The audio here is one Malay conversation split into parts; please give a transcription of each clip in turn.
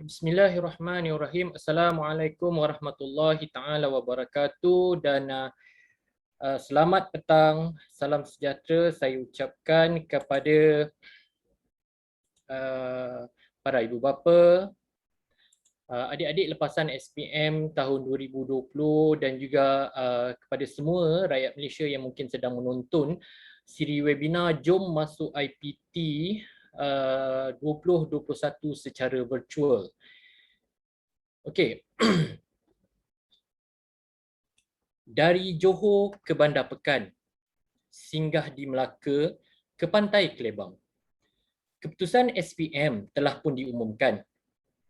Bismillahirrahmanirrahim. Assalamualaikum warahmatullahi taala wabarakatuh dan selamat petang, salam sejahtera saya ucapkan kepada para ibu bapa, adik-adik lepasan SPM tahun 2020 dan juga kepada semua rakyat Malaysia yang mungkin sedang menonton siri webinar Jom Masuk IPT 2021 secara virtual. Okey. Dari Johor ke Bandar Pekan, singgah di Melaka ke Pantai Kelebang. Keputusan SPM telah pun diumumkan.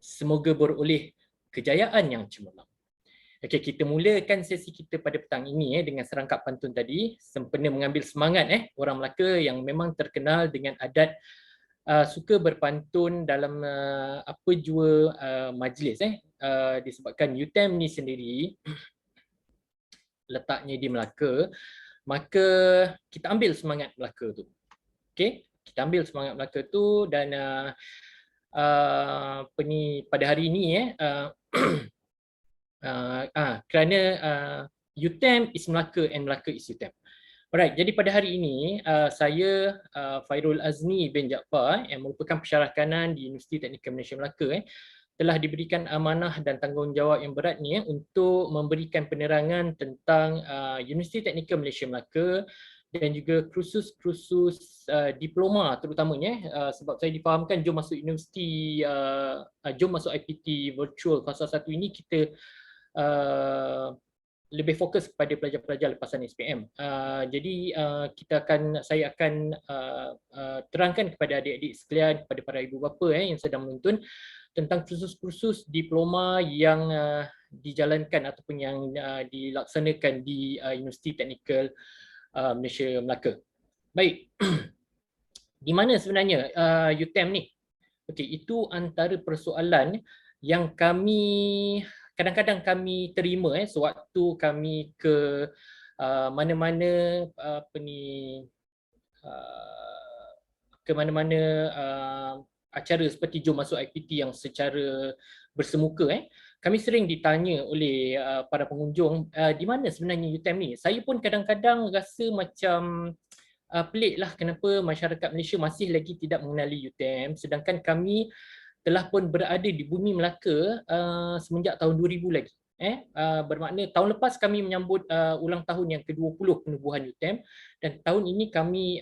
Semoga beroleh kejayaan yang cemerlang. Okey, kita mulakan sesi kita pada petang ini dengan serangkap pantun tadi, sempena mengambil semangat orang Melaka yang memang terkenal dengan adat suka berpantun dalam apa jua majlis disebabkan UTM ni sendiri letaknya di Melaka, maka kita ambil semangat Melaka tu. Okey, kita ambil semangat Melaka tu dan pada hari ini kerana UTM is Melaka and Melaka is UTM. Alright, jadi pada hari ini saya Fairul Azni bin Jaafar yang merupakan pensyarah kanan di Universiti Teknikal Malaysia Melaka telah diberikan amanah dan tanggungjawab yang berat ni untuk memberikan penerangan tentang Universiti Teknikal Malaysia Melaka dan juga kursus-kursus diploma terutamanya sebab saya difahamkan Jom Masuk Universiti, Jom Masuk IPT Virtual fasa 1 ini kita lebih fokus kepada pelajar-pelajar lepasan SPM. Jadi saya akan terangkan kepada adik-adik sekalian, kepada para ibu bapa yang sedang menonton tentang kursus-kursus diploma yang dijalankan ataupun yang dilaksanakan di Universiti Teknikal Malaysia Melaka. Baik, di mana sebenarnya UTM ni? Okey, itu antara persoalan yang kadang-kadang kami terima sewaktu kami ke mana-mana ke mana-mana acara seperti Jom Masuk IPT yang secara bersemuka kami sering ditanya oleh para pengunjung di mana sebenarnya UTM ni. Saya pun kadang-kadang rasa macam peliklah kenapa masyarakat Malaysia masih lagi tidak mengenali UTM sedangkan kami telah pun berada di bumi Melaka semenjak tahun 2000 lagi. Bermakna tahun lepas kami menyambut ulang tahun yang ke-20 penubuhan UTM dan tahun ini kami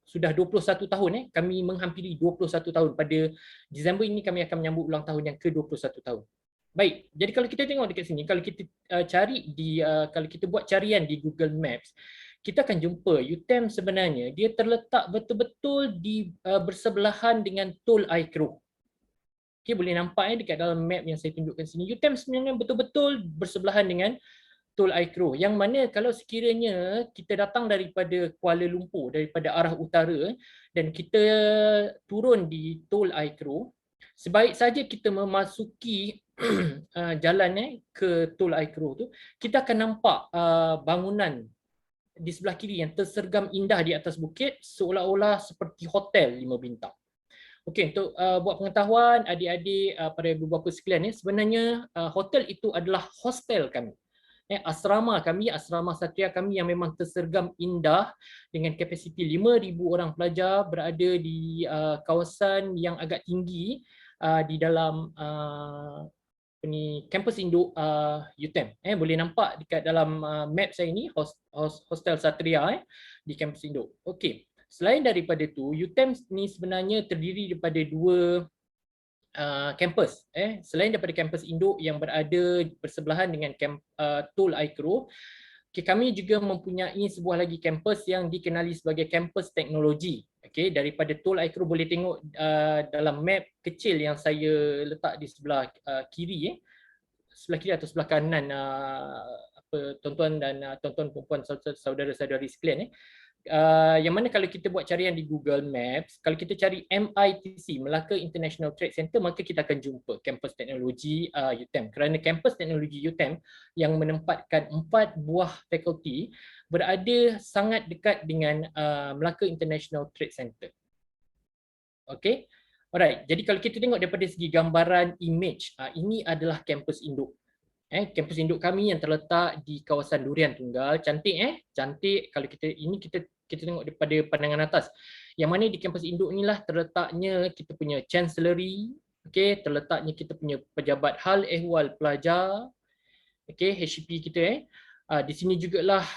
sudah 21 tahun kami menghampiri 21 tahun. Pada Disember ini kami akan menyambut ulang tahun yang ke-21 tahun. Baik, jadi kalau kita tengok dekat sini, kalau kita kalau kita buat carian di Google Maps, kita akan jumpa UTM sebenarnya dia terletak betul-betul di bersebelahan dengan Tol Air Keroh. Okay, boleh nampak dekat dalam map yang saya tunjukkan sini. UTM sebenarnya betul-betul bersebelahan dengan Tol Air Keroh. Yang mana kalau sekiranya kita datang daripada Kuala Lumpur, daripada arah utara dan kita turun di Tol Air Keroh, sebaik saja kita memasuki jalan ke Tol Air Keroh tu, kita akan nampak bangunan di sebelah kiri yang tersergam indah di atas bukit seolah-olah seperti hotel 5 bintang. Okey, untuk buat pengetahuan adik-adik para ibu bapa sekalian sebenarnya hotel itu adalah hostel kami. Asrama kami, asrama satria kami yang memang tersergam indah dengan kapasiti 5,000 orang pelajar berada di kawasan yang agak tinggi di dalam kampus induk UTM. Boleh nampak dekat dalam map saya ini hostel satria di kampus induk. Okey. Selain daripada itu, UTM ni sebenarnya terdiri daripada dua kampus. Selain daripada kampus induk yang berada bersebelahan dengan Tol Air Keroh, kami juga mempunyai sebuah lagi kampus yang dikenali sebagai kampus teknologi. Okay, daripada Tol Air Keroh boleh tengok dalam map kecil yang saya letak di sebelah kiri, sebelah kiri atau sebelah kanan tuan-tuan dan tuan-tuan perempuan saudara-saudari sekalian yang mana kalau kita buat carian di Google Maps, kalau kita cari MITC, Melaka International Trade Center, maka kita akan jumpa kampus teknologi UTM. Kerana kampus teknologi UTM yang menempatkan 4 buah fakulti berada sangat dekat dengan Melaka International Trade Center. Okey. Alright, jadi kalau kita tengok daripada segi gambaran image, ini adalah kampus induk. Kampus induk kami yang terletak di kawasan Durian Tunggal. Cantik cantik. Kalau kita tengok daripada pandangan atas. Yang mana di kampus induk inilah terletaknya kita punya chancellery, okey, terletaknya kita punya pejabat hal ehwal pelajar, okey, HEP kita di sini jugalah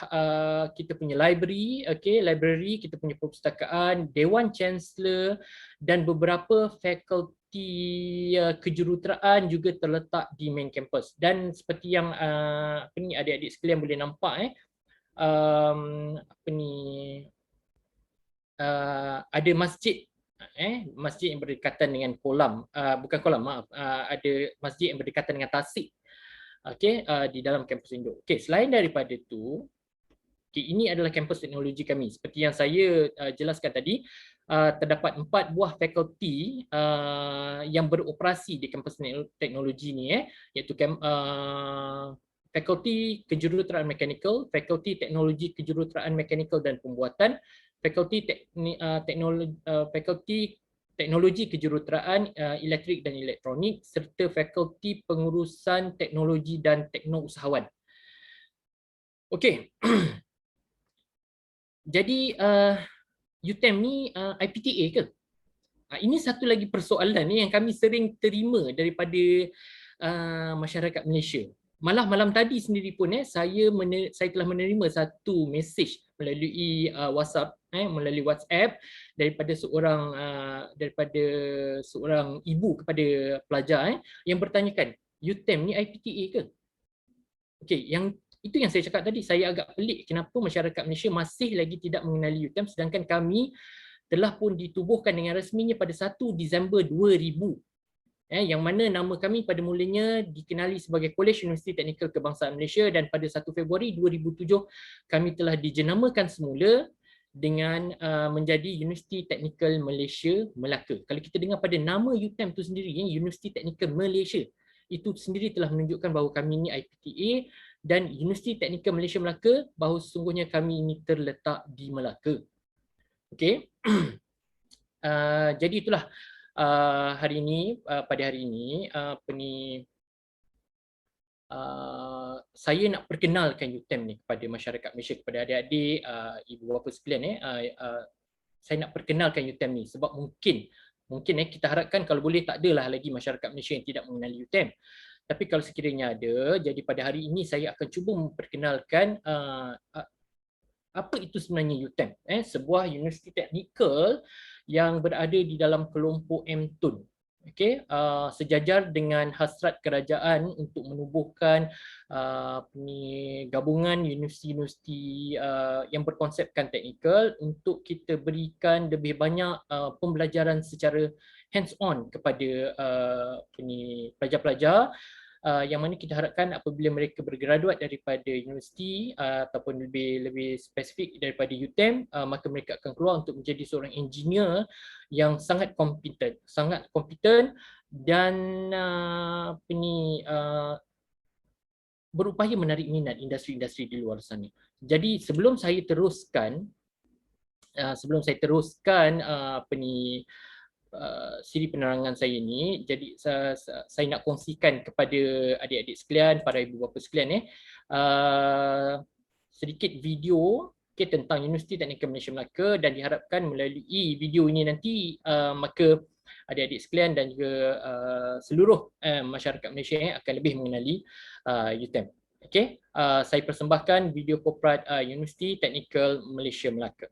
kita punya library, okey, library, kita punya perpustakaan, Dewan Chancellor dan beberapa fakulti kejuruteraan juga terletak di main campus. Dan seperti yang apa ni adik-adik sekalian boleh nampak apa ni ada masjid masjid yang berdekatan dengan kolam, bukan kolam, maaf, ada masjid yang berdekatan dengan tasik, okey, di dalam kampus induk. Okey, selain daripada itu, okay, ini adalah kampus teknologi kami. Seperti yang saya jelaskan tadi, terdapat 4 buah fakulti yang beroperasi di kampus teknologi ni, iaitu fakulti kejuruteraan mekanikal, fakulti teknologi kejuruteraan mekanikal dan pembuatan, fakulti teknologi kejuruteraan elektrik dan elektronik, serta fakulti pengurusan teknologi dan teknousahawan. Okey. Jadi UTM ni IPTA ke? Ini satu lagi persoalan ni yang kami sering terima daripada masyarakat Malaysia. Malah malam tadi sendiri pun saya telah menerima satu mesej melalui WhatsApp daripada seorang ibu kepada pelajar yang bertanyakan, UTM ni IPTA ke? Okey, itu yang saya cakap tadi, saya agak pelik kenapa masyarakat Malaysia masih lagi tidak mengenali UTM sedangkan kami telah pun ditubuhkan dengan rasminya pada 1 Disember 2000. Yang mana nama kami pada mulanya dikenali sebagai Kolej Universiti Teknikal Kebangsaan Malaysia dan pada 1 Februari 2007 kami telah dijenamakan semula dengan menjadi Universiti Teknikal Malaysia Melaka. Kalau kita dengar pada nama UTM itu sendiri, Universiti Teknikal Malaysia, itu sendiri telah menunjukkan bahawa kami ini IPTA dan Universiti Teknikal Malaysia Melaka bahawa sesungguhnya kami ini terletak di Melaka. Okey. Jadi itulah pada hari ini saya nak perkenalkan UTM ni kepada masyarakat Malaysia, kepada adik-adik, ibu bapa sekalian saya nak perkenalkan UTM ni sebab mungkin kita harapkan kalau boleh tak adalah lagi masyarakat Malaysia yang tidak mengenali UTM. Tapi kalau sekiranya ada, jadi pada hari ini saya akan cuba memperkenalkan apa itu sebenarnya UTM, sebuah universiti teknikal yang berada di dalam kelompok MTUN. Okey, sejajar dengan hasrat kerajaan untuk menubuhkan gabungan universiti-universiti yang berkonsepkan teknikal untuk kita berikan lebih banyak pembelajaran secara hands on kepada pelajar-pelajar yang mana kita harapkan apabila mereka bergraduat daripada universiti ataupun lebih spesifik daripada UTM, maka mereka akan keluar untuk menjadi seorang engineer yang sangat kompeten dan berupaya menarik minat industri-industri di luar sana. Jadi sebelum saya teruskan siri penerangan saya ini, jadi saya nak kongsikan kepada adik-adik sekalian, para ibu bapa sekalian sedikit video tentang Universiti Teknikal Malaysia Melaka, dan diharapkan melalui video ini nanti maka adik-adik sekalian dan juga seluruh masyarakat Malaysia akan lebih mengenali UTM. Okey, saya persembahkan video korporat Universiti Teknikal Malaysia Melaka.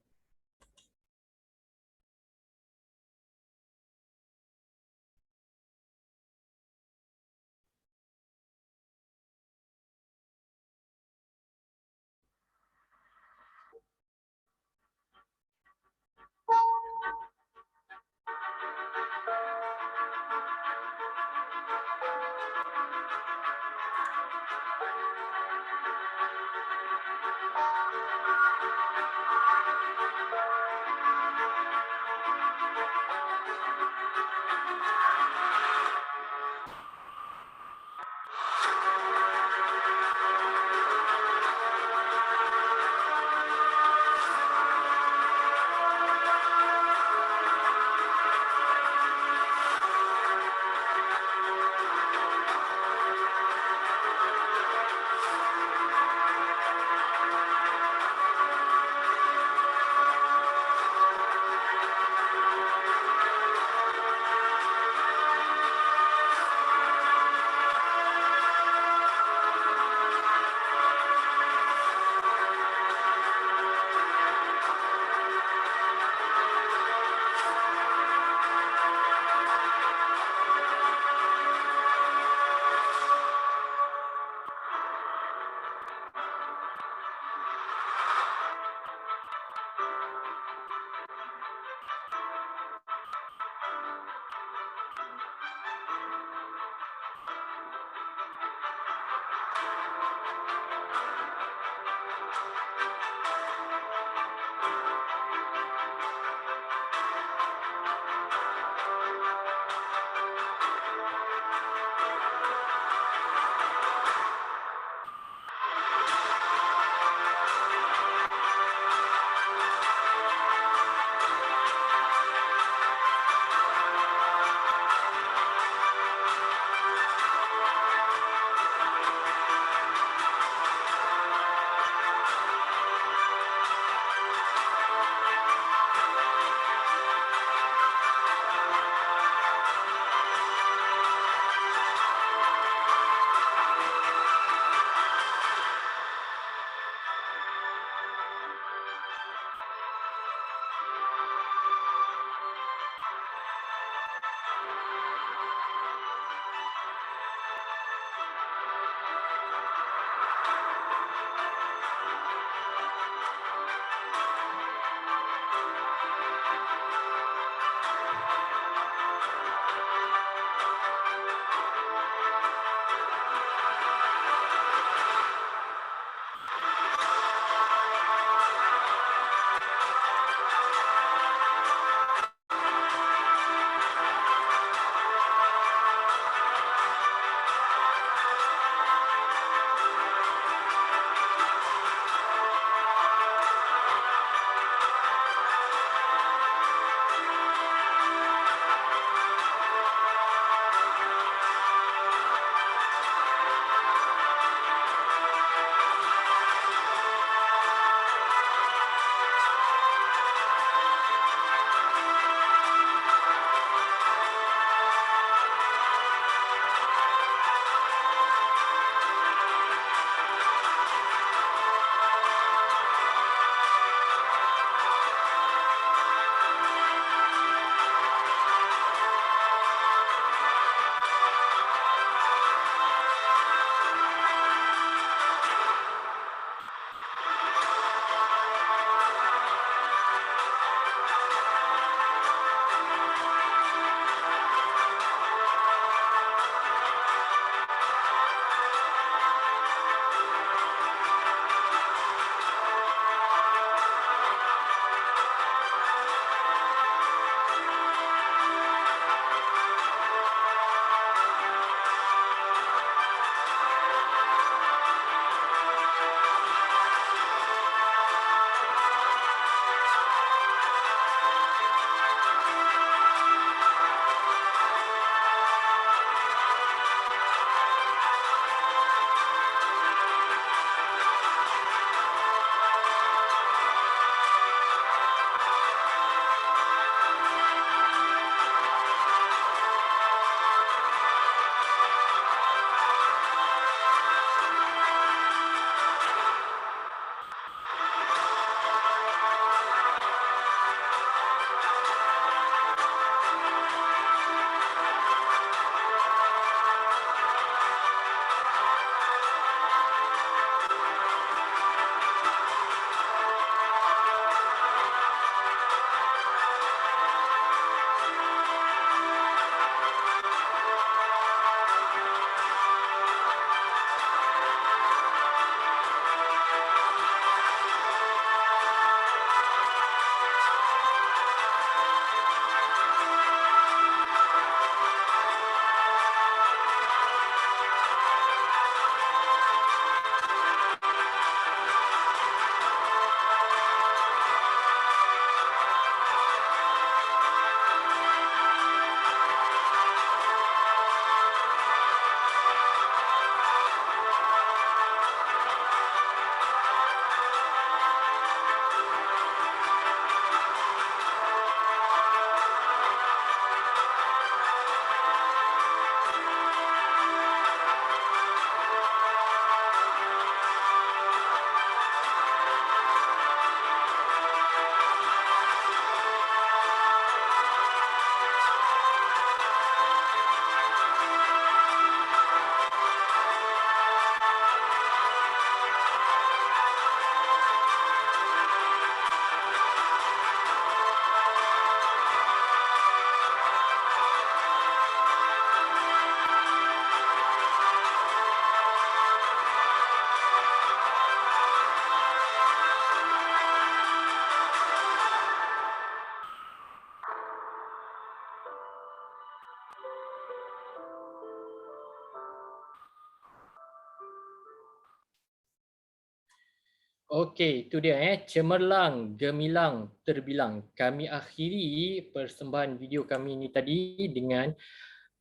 Okey, itu dia cemerlang, gemilang, terbilang. Kami akhiri persembahan video kami ni tadi dengan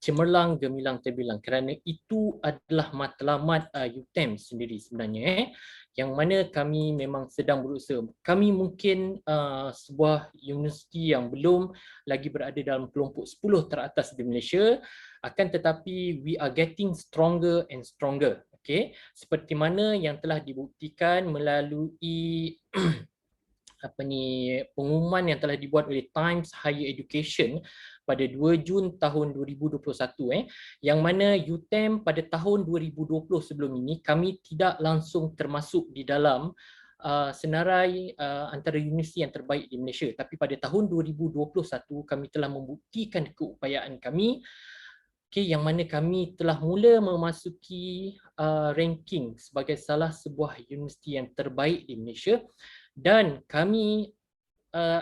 cemerlang, gemilang, terbilang, kerana itu adalah matlamat UTM sendiri sebenarnya, yang mana kami memang sedang berusaha. Kami mungkin sebuah universiti yang belum lagi berada dalam kelompok 10 teratas di Malaysia, akan tetapi we are getting stronger and stronger. Okey, seperti mana yang telah dibuktikan melalui pengumuman yang telah dibuat oleh Times Higher Education pada 2 Jun tahun 2021, yang mana UTM pada tahun 2020 sebelum ini kami tidak langsung termasuk di dalam senarai antara universiti yang terbaik di Malaysia, tapi pada tahun 2021 kami telah membuktikan keupayaan kami, yang mana kami telah mula memasuki ranking sebagai salah sebuah universiti yang terbaik di Malaysia, dan kami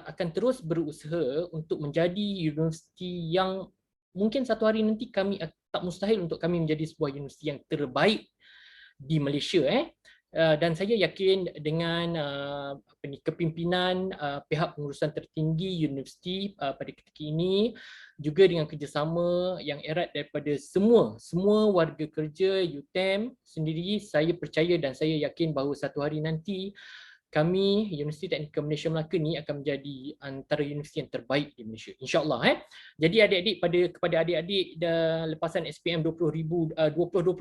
akan terus berusaha untuk menjadi universiti yang mungkin satu hari nanti kami tak mustahil untuk kami menjadi sebuah universiti yang terbaik di Malaysia. Dan saya yakin dengan kepimpinan pihak pengurusan tertinggi universiti pada ketika ini, juga dengan kerjasama yang erat daripada semua warga kerja UTM sendiri, saya percaya dan saya yakin bahawa satu hari nanti kami Universiti Teknikal Malaysia Melaka ni akan menjadi antara universiti yang terbaik di Malaysia, insya-Allah. Jadi adik-adik, kepada adik-adik lepasan SPM 2020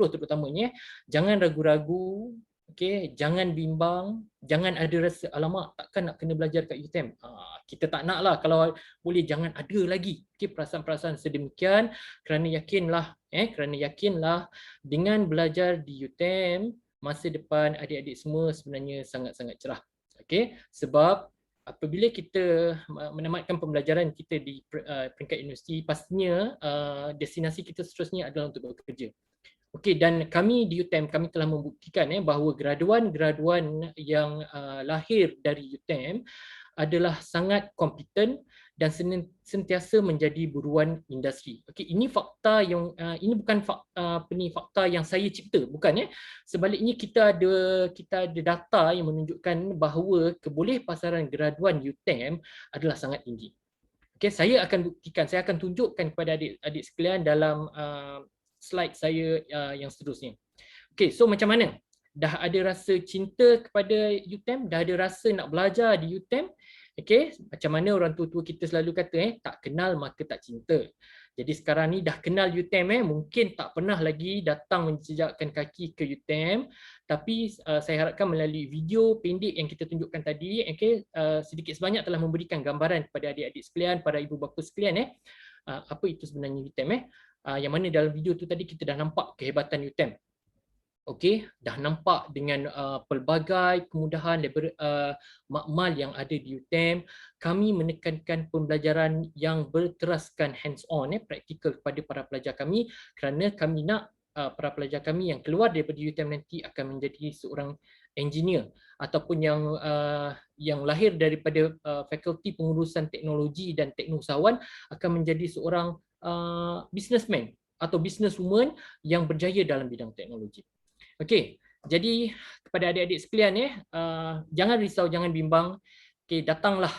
terutamanya, jangan ragu-ragu, okey, jangan bimbang, jangan ada rasa alamak takkan nak kena belajar kat UTM. Kita tak naklah, kalau boleh jangan ada lagi perasaan-perasaan sedemikian, kerana yakinlah dengan belajar di UTM, masa depan adik-adik semua sebenarnya sangat-sangat cerah. Okey, sebab apabila kita menamatkan pembelajaran kita di peringkat universiti, pastinya destinasi kita seterusnya adalah untuk bekerja. Okey, dan kami di UTM kami telah membuktikan bahawa graduan-graduan yang lahir dari UTM adalah sangat kompeten dan sentiasa menjadi buruan industri. Okey, ini fakta yang ini bukan fakta yang saya cipta, bukan. Sebaliknya kita ada data yang menunjukkan bahawa kebolehpasaran graduan UTM adalah sangat tinggi. Okey, saya akan buktikan, saya akan tunjukkan kepada adik-adik sekalian dalam slide saya yang seterusnya. Okey, so macam mana? Dah ada rasa cinta kepada UTM, dah ada rasa nak belajar di UTM. Okey, macam mana orang tua-tua kita selalu kata, tak kenal maka tak cinta. Jadi sekarang ni dah kenal UTM, mungkin tak pernah lagi datang menjejakkan kaki ke UTM, tapi saya harapkan melalui video pendek yang kita tunjukkan tadi, sedikit sebanyak telah memberikan gambaran kepada adik-adik sekalian, para ibu bapa sekalian, apa itu sebenarnya UTM, yang mana dalam video tu tadi kita dah nampak kehebatan UTM. Okey, dah nampak dengan pelbagai kemudahan makmal yang ada di UTM, kami menekankan pembelajaran yang berteraskan hands-on, praktikal kepada para pelajar kami, kerana kami nak para pelajar kami yang keluar daripada UTM nanti akan menjadi seorang engineer ataupun yang lahir daripada fakulti pengurusan teknologi dan teknosawan akan menjadi seorang businessman atau businesswoman yang berjaya dalam bidang teknologi. Okey, jadi kepada adik-adik sekalian, jangan risau, jangan bimbang. Okey, datanglah,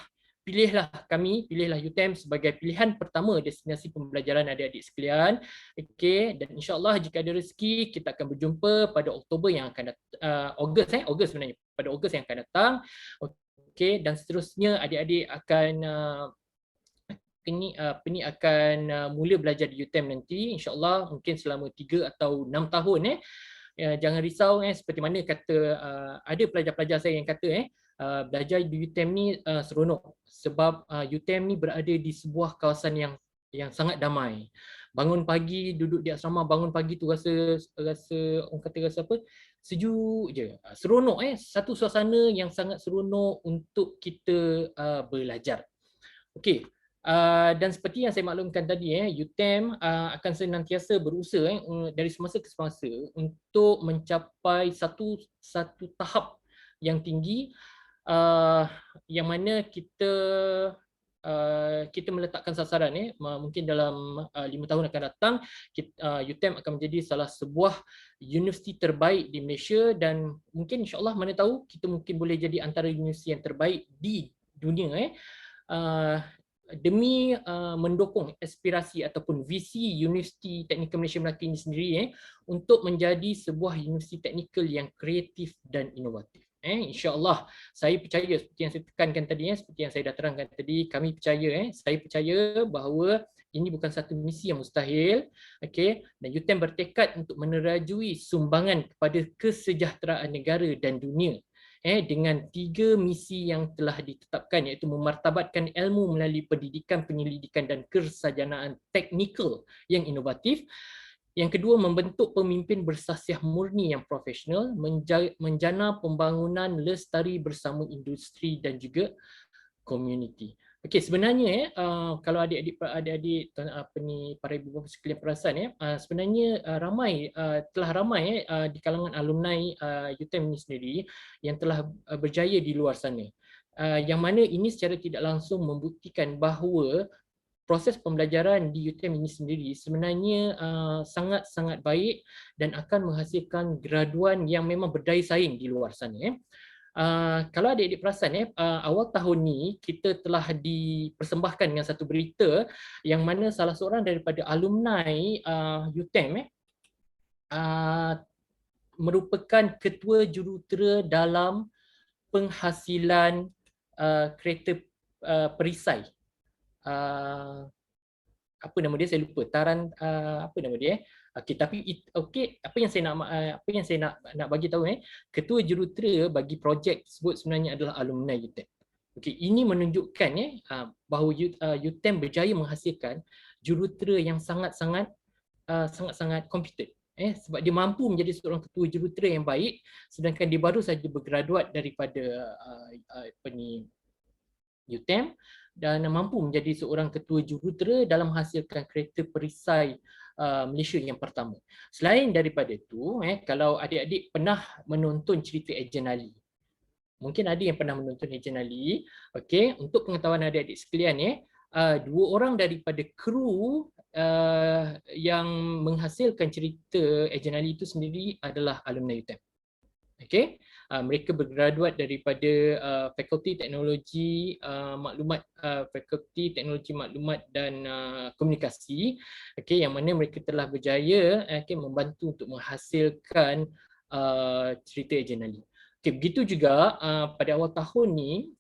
pilihlah kami, pilihlah UTM sebagai pilihan pertama destinasi pembelajaran adik-adik sekalian. Okey, dan insya-Allah jika ada rezeki kita akan berjumpa pada Oktober yang akan datang, Ogos sebenarnya, pada Ogos yang akan datang. Okey, dan seterusnya adik-adik akan akan mula belajar di UTM nanti, insya-Allah mungkin selama 3 atau 6 tahun. Jangan risau, seperti mana kata ada pelajar-pelajar saya yang kata belajar di UTM ni seronok sebab UTM ni berada di sebuah kawasan yang sangat damai. Bangun pagi, duduk di asrama, bangun pagi tu rasa orang kata rasa apa? Sejuk je. Seronok, satu suasana yang sangat seronok untuk kita belajar. Okey. Dan seperti yang saya maklumkan tadi, UTM akan senantiasa berusaha dari semasa ke semasa untuk mencapai satu tahap yang tinggi, yang mana kita kita meletakkan sasaran mungkin dalam 5 tahun akan datang UTM akan menjadi salah sebuah universiti terbaik di Malaysia, dan mungkin insya-Allah mana tahu kita mungkin boleh jadi antara universiti yang terbaik di dunia demi mendukung aspirasi ataupun visi Universiti Teknikal Malaysia Melaka ini sendiri untuk menjadi sebuah universiti teknikal yang kreatif dan inovatif. InsyaAllah saya percaya seperti yang saya tekankan tadi, seperti yang saya dah terangkan tadi, kami percaya, saya percaya bahawa ini bukan satu misi yang mustahil, okay? Dan UTM bertekad untuk menerajui sumbangan kepada kesejahteraan negara dan dunia dengan 3 misi yang telah ditetapkan, iaitu memartabatkan ilmu melalui pendidikan, penyelidikan dan kesarjanaan teknikal yang inovatif. Yang kedua, membentuk pemimpin bersasiah murni yang profesional, menjana pembangunan lestari bersama industri dan juga komuniti. Okey, sebenarnya kalau adik-adik para ibu bapa sekalian perasan sebenarnya telah ramai di kalangan alumni UTM ini sendiri yang telah berjaya di luar sana. Yang mana ini secara tidak langsung membuktikan bahawa proses pembelajaran di UTM ini sendiri sebenarnya sangat-sangat baik dan akan menghasilkan graduan yang memang berdaya saing di luar sana. Kalau adik-adik perasan awal tahun ni kita telah dipersembahkan dengan satu berita yang mana salah seorang daripada alumni UTM merupakan ketua jurutera dalam penghasilan kereta perisai. Apa nama dia, saya lupa, apa nama dia. Okey, tapi apa yang saya nak bagi tahu ketua jurutera bagi projek tersebut sebenarnya adalah alumni UTM. Okey, ini menunjukkan bahawa UTM berjaya menghasilkan jurutera yang sangat-sangat competent. Sebab dia mampu menjadi seorang ketua jurutera yang baik, sedangkan dia baru saja bergraduat daripada UTM dan mampu menjadi seorang ketua jurutera dalam menghasilkan kereta perisai Malaysia yang pertama. Selain daripada itu, kalau adik-adik pernah menonton cerita Ejen Ali, mungkin ada yang pernah menonton Ejen Ali. Okey, untuk pengetahuan adik-adik sekalian, 2 orang daripada kru yang menghasilkan cerita Ejen Ali itu sendiri adalah alumni UTM. Okey, mereka bergraduat daripada Fakulti Teknologi Maklumat, Fakulti Teknologi Maklumat dan Komunikasi. Okey, yang mana mereka telah berjaya membantu untuk menghasilkan cerita Ejen Ali. Okey, begitu juga pada awal tahun ni.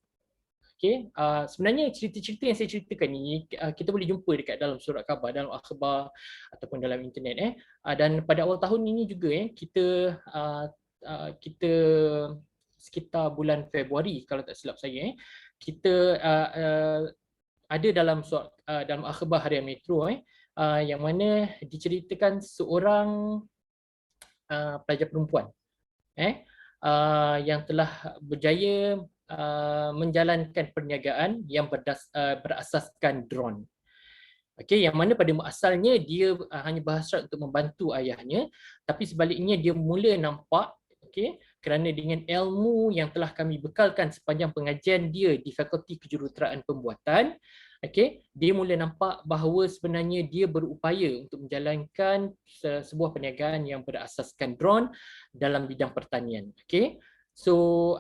Okay, sebenarnya cerita-cerita yang saya ceritakan ni kita boleh jumpa dekat dalam surat khabar, dalam akhbar ataupun dalam internet. Dan pada awal tahun ini juga kita sekitar bulan Februari kalau tak silap saya, kita ada dalam dalam akhbar Harian Metro yang mana diceritakan seorang pelajar perempuan yang telah berjaya menjalankan perniagaan yang berasaskan drone. Okey, yang mana pada asalnya dia hanya berhasrat untuk membantu ayahnya, tapi sebaliknya dia mula nampak, kerana dengan ilmu yang telah kami bekalkan sepanjang pengajian dia di Fakulti Kejuruteraan Pembuatan, dia mula nampak bahawa sebenarnya dia berupaya untuk menjalankan sebuah perniagaan yang berasaskan drone dalam bidang pertanian. So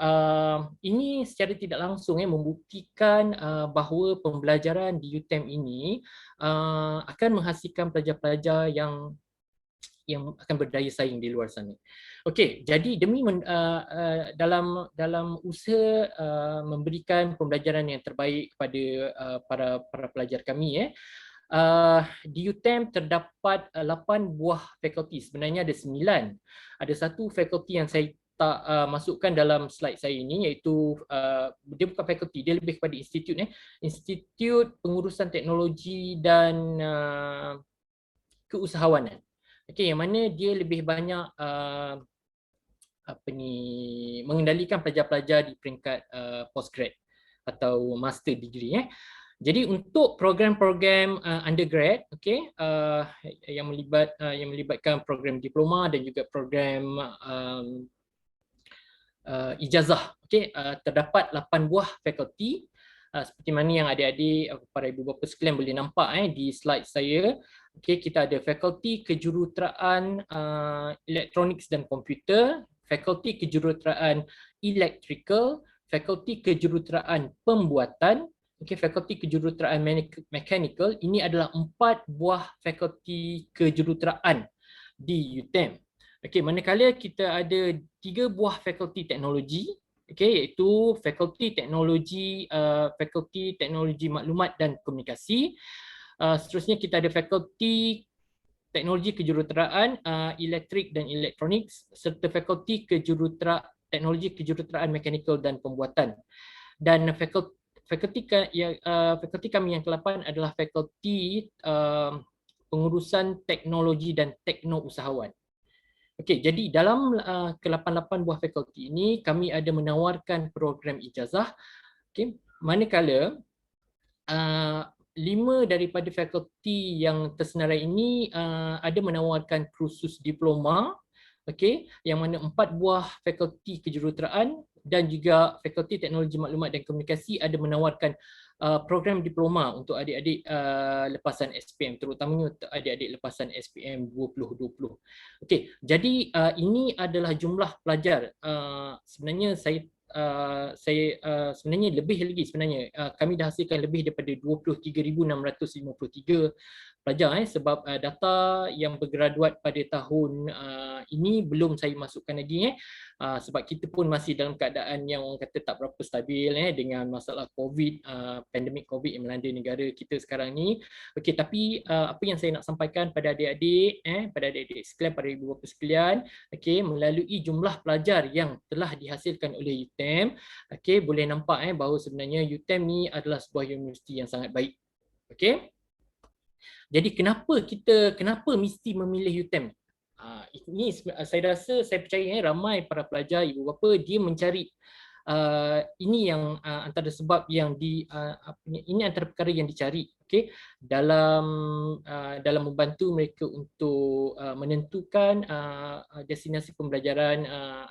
ini secara tidak langsung membuktikan bahawa pembelajaran di UTM ini akan menghasilkan pelajar-pelajar yang akan berdaya saing di luar sana. Okey, jadi demi dalam usaha memberikan pembelajaran yang terbaik kepada para pelajar kami, di UTM terdapat 8 buah fakulti. Sebenarnya ada 9. Ada satu fakulti yang saya tak masukkan dalam slide saya ini, iaitu dia bukan fakulti, dia lebih kepada institut, Institut Pengurusan Teknologi dan Keusahawanan. Yang mana dia lebih banyak mengendalikan pelajar-pelajar di peringkat postgrad atau master degree. Jadi untuk program-program undergrad, yang melibatkan program diploma dan juga program ijazah, terdapat 8 buah fakulti. Seperti mana yang adik-adik, para ibu bapa sekalian boleh nampak di slide saya. Okey, kita ada fakulti kejuruteraan Electronics dan Komputer, fakulti kejuruteraan Electrical, fakulti kejuruteraan Pembuatan, okey, fakulti kejuruteraan Mechanical. Ini adalah 4 buah fakulti kejuruteraan di UTM. Okey, manakala kita ada 3 buah fakulti teknologi, okey, iaitu fakulti teknologi maklumat dan komunikasi. Seterusnya kita ada fakulti teknologi kejuruteraan elektrik dan elektronik, serta fakulti teknologi kejuruteraan mekanikal dan pembuatan. Dan fakulti kami yang ke-8 adalah fakulti pengurusan teknologi dan teknousahawan. Okey, jadi dalam ke-8 buah fakulti ini kami ada menawarkan program ijazah. Okey, manakala 5 daripada fakulti yang tersenarai ini ada menawarkan kursus diploma, okey, yang mana 4 buah fakulti kejuruteraan dan juga fakulti teknologi maklumat dan komunikasi ada menawarkan program diploma untuk adik-adik lepasan SPM, terutamanya untuk adik-adik lepasan SPM 2020. Okey, jadi ini adalah jumlah pelajar. Sebenarnya sebenarnya lebih lagi sebenarnya. Kami dah hasilkan lebih daripada 23,653 pelajar sebab data yang bergraduat pada tahun ini belum saya masukkan lagi sebab kita pun masih dalam keadaan yang orang kata tak berapa stabil dengan masalah COVID, pandemik COVID yang melanda negara kita sekarang ni. Okey, tapi apa yang saya nak sampaikan pada adik-adik sekalian, pada ibu bapa sekalian, okey, melalui jumlah pelajar yang telah dihasilkan oleh UTM, okey, boleh nampak bahawa sebenarnya UTM ni adalah sebuah universiti yang sangat baik. Okey. Jadi kenapa mesti memilih UTM? Ini saya rasa, saya percaya ramai para pelajar, ibu bapa, dia mencari ini yang antara sebab yang ini antara perkara yang dicari, okey, dalam membantu mereka untuk menentukan destinasi pembelajaran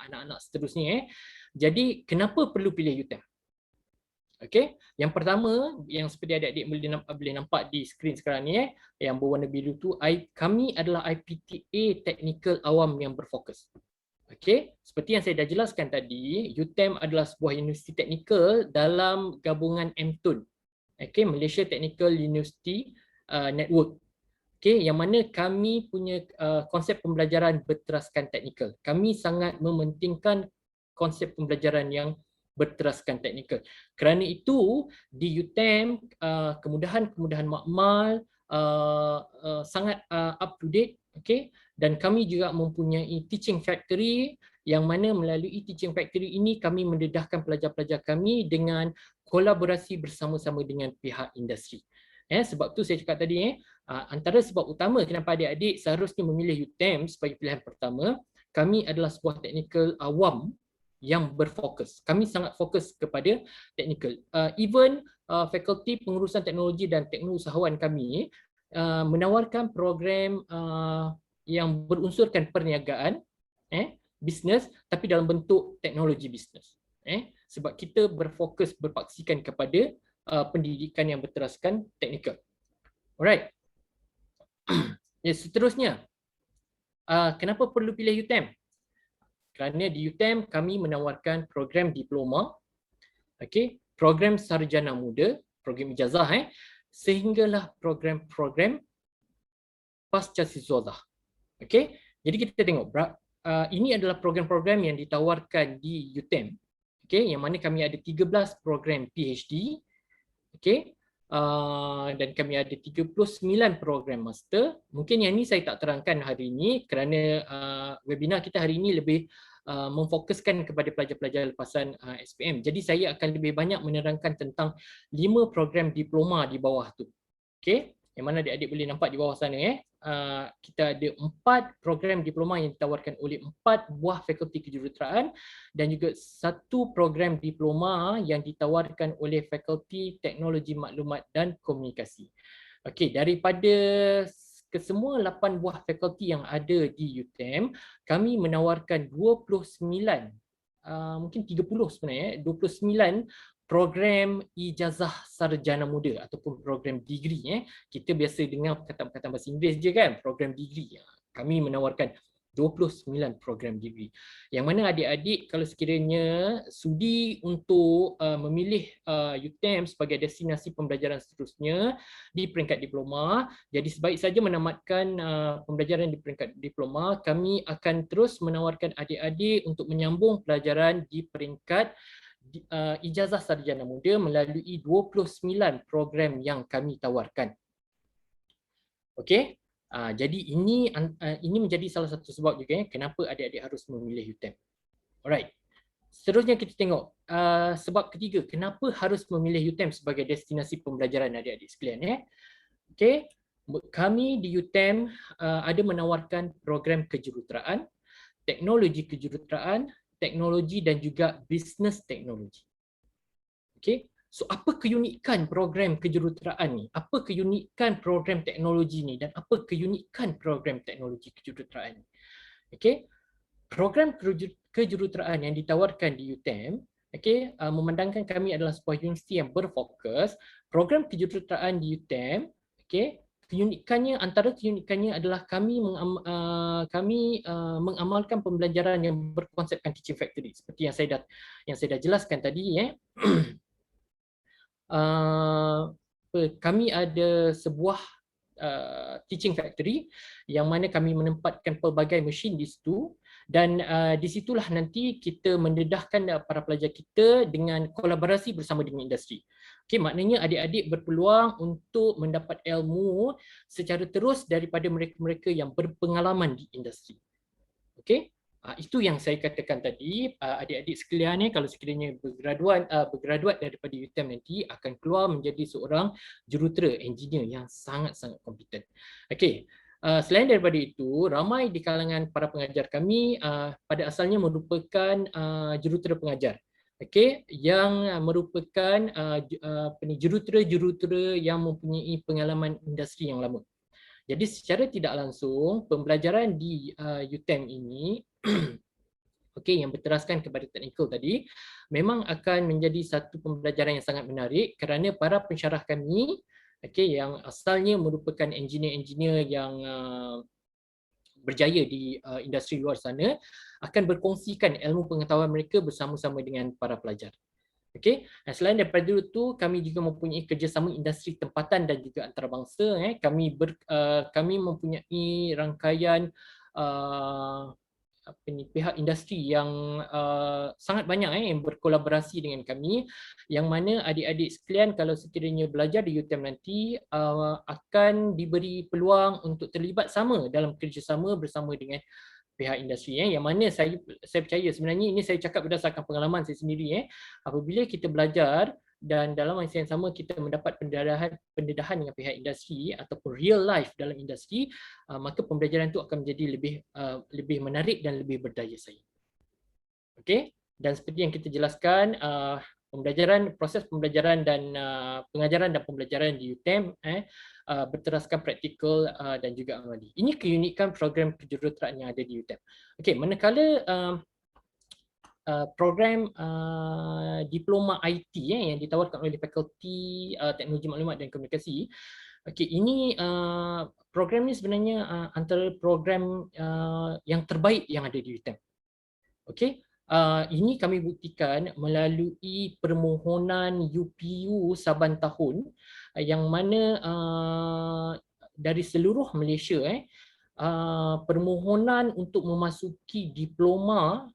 anak-anak seterusnya. Jadi kenapa perlu pilih UTM? Okey, yang pertama yang seperti adik-adik boleh nampak di skrin sekarang ni yang berwarna biru tu, kami adalah IPTA Teknikal Awam yang berfokus. Okey, seperti yang saya dah jelaskan tadi, UTM adalah sebuah universiti teknikal dalam gabungan MTUN. Okey, Malaysia Technical University Network. Okey, yang mana kami punya konsep pembelajaran berteraskan teknikal. Kami sangat mementingkan konsep pembelajaran yang berteraskan teknikal. Kerana itu di UTM kemudahan makmal sangat up to date, okey, dan kami juga mempunyai teaching factory yang mana melalui teaching factory ini kami mendedahkan pelajar-pelajar kami dengan kolaborasi bersama-sama dengan pihak industri. Sebab tu saya cakap tadi antara sebab utama kenapa adik-adik seharusnya memilih UTM sebagai pilihan pertama, kami adalah sebuah teknikal awam yang berfokus. Kami sangat fokus kepada teknikal. Even fakulti pengurusan teknologi dan teknousahawan kami menawarkan program yang berunsurkan perniagaan, bisnes, tapi dalam bentuk teknologi bisnes. Sebab kita berfokus berpaksikan kepada pendidikan yang berteraskan teknikal. Alright. Seterusnya, kenapa perlu pilih UTM? Kerana di UTM kami menawarkan program diploma, okey, program sarjana muda, program ijazah, sehinggalah program-program pasca siswa. Okey, jadi kita tengok ini adalah program-program yang ditawarkan di UTM, okey, yang mana kami ada 13 program PhD, okey, dan kami ada 39 program master. Mungkin yang ni saya tak terangkan hari ini kerana webinar kita hari ini lebih memfokuskan kepada pelajar-pelajar lepasan SPM. Jadi saya akan lebih banyak menerangkan tentang 5 program diploma di bawah tu. Okey, yang mana adik-adik boleh nampak di bawah sana kita ada 4 program diploma yang ditawarkan oleh 4 buah fakulti kejuruteraan dan juga 1 program diploma yang ditawarkan oleh fakulti teknologi maklumat dan komunikasi. Okey, daripada kesemua 8 buah fakulti yang ada di UTM, kami menawarkan 29 mungkin 30 sebenarnya, 29 program ijazah sarjana muda ataupun program degree. Kita biasa dengar perkataan-perkataan bahasa Inggeris je kan, program degree. Kami menawarkan 29 program degree. Yang mana adik-adik kalau sekiranya sudi untuk memilih UTM sebagai destinasi pembelajaran seterusnya di peringkat diploma, jadi sebaik saja menamatkan pembelajaran di peringkat diploma, kami akan terus menawarkan adik-adik untuk menyambung pelajaran di peringkat ijazah sarjana muda melalui 29 program yang kami tawarkan. Okey. Jadi ini menjadi salah satu sebab juga kenapa adik-adik harus memilih UTM. Alright. Seterusnya kita tengok sebab ketiga, kenapa harus memilih UTM sebagai destinasi pembelajaran adik-adik sekalian. Okey. Kami di UTM ada menawarkan program kejuruteraan, teknologi kejuruteraan, teknologi dan juga bisnes teknologi. Okey. So apa keunikan program kejuruteraan ni? Apa keunikan program teknologi ni dan apa keunikan program teknologi kejuruteraan ni? Okey. Program kejuruteraan yang ditawarkan di UTM, okey, memandangkan kami adalah sebuah universiti yang berfokus, program kejuruteraan di UTM, okey, antara keunikannya adalah kami mengamalkan pembelajaran yang berkonsepkan teaching factory seperti yang saya dah jelaskan tadi. Kami ada sebuah teaching factory yang mana kami menempatkan pelbagai mesin di situ, dan di situlah nanti kita mendedahkan para pelajar kita dengan kolaborasi bersama dengan industri. Okey, maknanya adik-adik berpeluang untuk mendapat ilmu secara terus daripada mereka-mereka yang berpengalaman di industri. Okey. Itu yang saya katakan tadi, adik-adik sekalian kalau sekiranya bergraduat daripada UTM nanti akan keluar menjadi seorang jurutera engineer yang sangat-sangat kompeten. Okey. Selain daripada itu, ramai di kalangan para pengajar kami pada asalnya merupakan jurutera pengajar. Okey, yang merupakan jurutera-jurutera yang mempunyai pengalaman industri yang lama. Jadi secara tidak langsung pembelajaran di UTM ini okey, yang berteraskan kepada teknikal tadi memang akan menjadi satu pembelajaran yang sangat menarik kerana para pensyarah kami okey yang asalnya merupakan engineer-engineer yang berjaya di industri luar sana akan berkongsikan ilmu pengetahuan mereka bersama-sama dengan para pelajar. Okey, selain daripada itu kami juga mempunyai kerjasama industri tempatan dan juga antarabangsa. Kami mempunyai rangkaian pihak industri yang sangat banyak yang berkolaborasi dengan kami, yang mana adik-adik sekalian kalau sekiranya belajar di UTM nanti akan diberi peluang untuk terlibat sama dalam kerjasama bersama dengan pihak industri, yang mana saya percaya sebenarnya ini saya cakap berdasarkan pengalaman saya sendiri. Apabila kita belajar dan dalam masa yang sama kita mendapat pendedahan dengan pihak industri ataupun real life dalam industri, maka pembelajaran itu akan menjadi lebih menarik dan lebih berdaya saing. Okey, dan seperti yang kita jelaskan, proses pembelajaran dan pengajaran dan pembelajaran di UTM berteraskan praktikal dan juga amali. Ini keunikan program kejuruteraan yang ada di UTM. Okey, manakala program diploma IT yang ditawarkan oleh Fakulti Teknologi Maklumat dan Komunikasi, okey, ini program ni sebenarnya antara program yang terbaik yang ada di UTM. Okey. Ini kami buktikan melalui permohonan UPU saban tahun yang mana dari seluruh Malaysia permohonan untuk memasuki diploma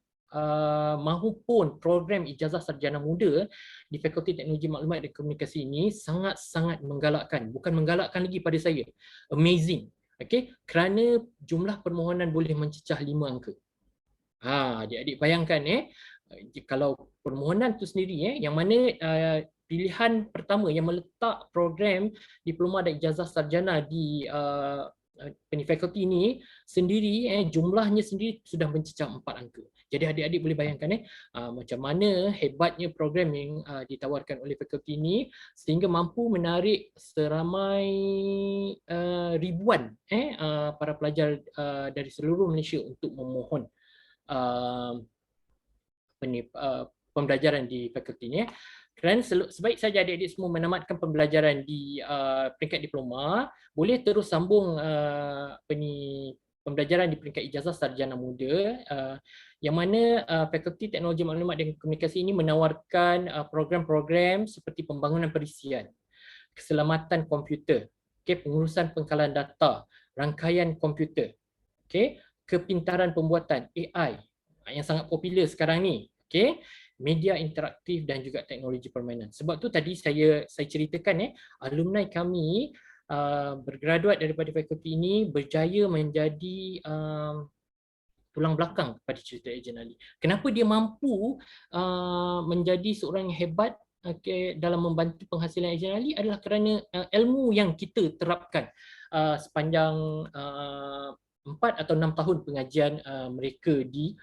mahupun program ijazah sarjana muda di Fakulti Teknologi Maklumat dan Komunikasi ini sangat-sangat menggalakkan. Bukan menggalakkan lagi pada saya, amazing. Okey, kerana jumlah permohonan boleh mencecah 5 angka. Adik-adik bayangkan kalau permohonan itu sendiri yang mana pilihan pertama yang meletak program diploma dan ijazah sarjana di fakulti ini sendiri jumlahnya sendiri sudah mencecah 4 angka. Jadi adik-adik boleh bayangkan macam mana hebatnya program yang ditawarkan oleh fakulti ini sehingga mampu menarik seramai ribuan para pelajar dari seluruh Malaysia untuk memohon pembelajaran di fakulti ini. Kerana sebaik saja adik-adik semua menamatkan pembelajaran di peringkat diploma, boleh terus sambung pembelajaran di peringkat ijazah sarjana muda, yang mana Fakulti Teknologi Maklumat dan Komunikasi ini menawarkan program-program seperti pembangunan perisian, keselamatan komputer, pengurusan pengkalan data, rangkaian komputer, kepintaran pembuatan AI yang sangat popular sekarang ni, media interaktif dan juga teknologi permainan. Sebab tu tadi saya ceritakan alumni kami bergraduat daripada fakulti ini berjaya menjadi tulang belakang kepada cerita Ejen Ali. Kenapa dia mampu menjadi seorang yang hebat dalam membantu penghasilan Ejen Ali adalah kerana ilmu yang kita terapkan sepanjang 4 atau 6 tahun pengajian mereka di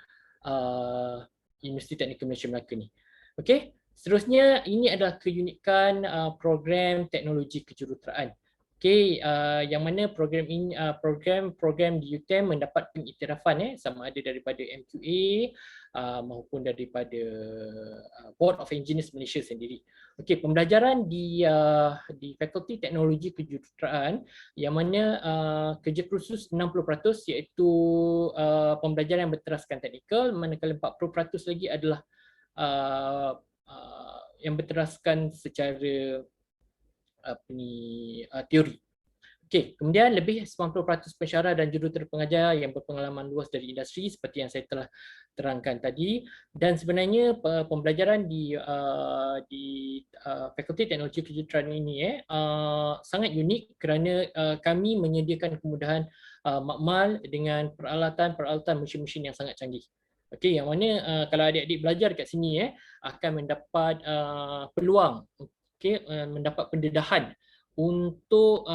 Universiti Teknikal Malaysia Melaka ni. Okey, seterusnya ini adalah keunikan program teknologi kejuruteraan. Okey, yang mana program ini program di UTM mendapat pengiktirafan sama ada daripada MQA maupun daripada Board of Engineers Malaysia sendiri. Okey, pembelajaran di Fakulti Teknologi Kejuruteraan yang mana kerja kursus 60% iaitu pembelajaran yang berteraskan teknikal, manakala 40% lagi adalah yang berteraskan secara teori. Okey, kemudian lebih 90% pensyarah dan jurutera pengajar yang berpengalaman luas dari industri seperti yang saya telah terangkan tadi, dan sebenarnya pembelajaran di Fakulti Teknologi Kejuruteraan ini sangat unik kerana kami menyediakan kemudahan makmal dengan peralatan mesin-mesin yang sangat canggih. Okey, yang mana kalau adik-adik belajar kat sini akan mendapat peluang mendapat pendedahan untuk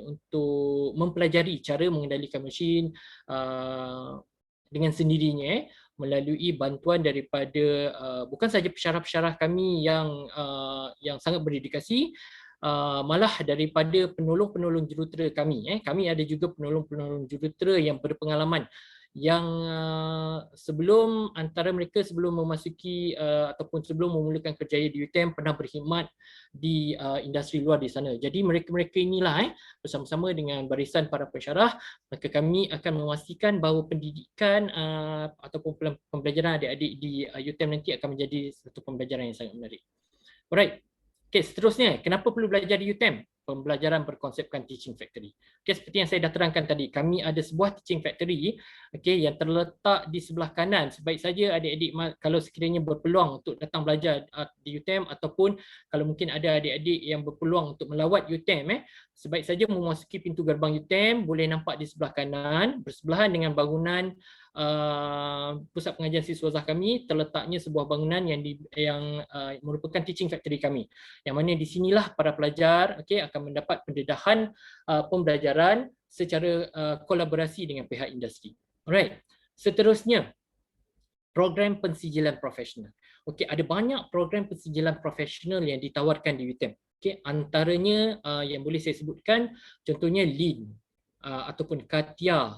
untuk mempelajari cara mengendalikan mesin dengan sendirinya melalui bantuan daripada bukan saja pensyarah-pensyarah kami yang sangat berdedikasi, malah daripada penolong-penolong jurutera kami. Kami ada juga penolong-penolong jurutera yang berpengalaman yang antara mereka sebelum memasuki ataupun sebelum memulakan kerjaya di UTM pernah berkhidmat di industri luar di sana. Jadi mereka-mereka inilah bersama-sama dengan barisan para pensyarah, maka kami akan memastikan bahawa pendidikan ataupun pembelajaran adik-adik di UTM nanti akan menjadi satu pembelajaran yang sangat menarik. Alright. Okay, seterusnya, kenapa perlu belajar di UTM? Pembelajaran berkonsepkan teaching factory. Okay, seperti yang saya dah terangkan tadi, kami ada sebuah teaching factory yang terletak di sebelah kanan. Sebaik saja adik-adik kalau sekiranya berpeluang untuk datang belajar di UTM ataupun kalau mungkin ada adik-adik yang berpeluang untuk melawat UTM, sebaik saja memasuki pintu gerbang UTM, boleh nampak di sebelah kanan, bersebelahan dengan bangunan pusat pengajian siswa kami, terletaknya sebuah bangunan yang merupakan teaching factory kami, yang mana di sinilah para pelajar akan mendapat pendedahan pembelajaran secara kolaborasi dengan pihak industri. Alright. Seterusnya, program pensijilan profesional. Ada banyak program pensijilan profesional yang ditawarkan di UTM. Antaranya yang boleh saya sebutkan contohnya Lean ataupun CATIA,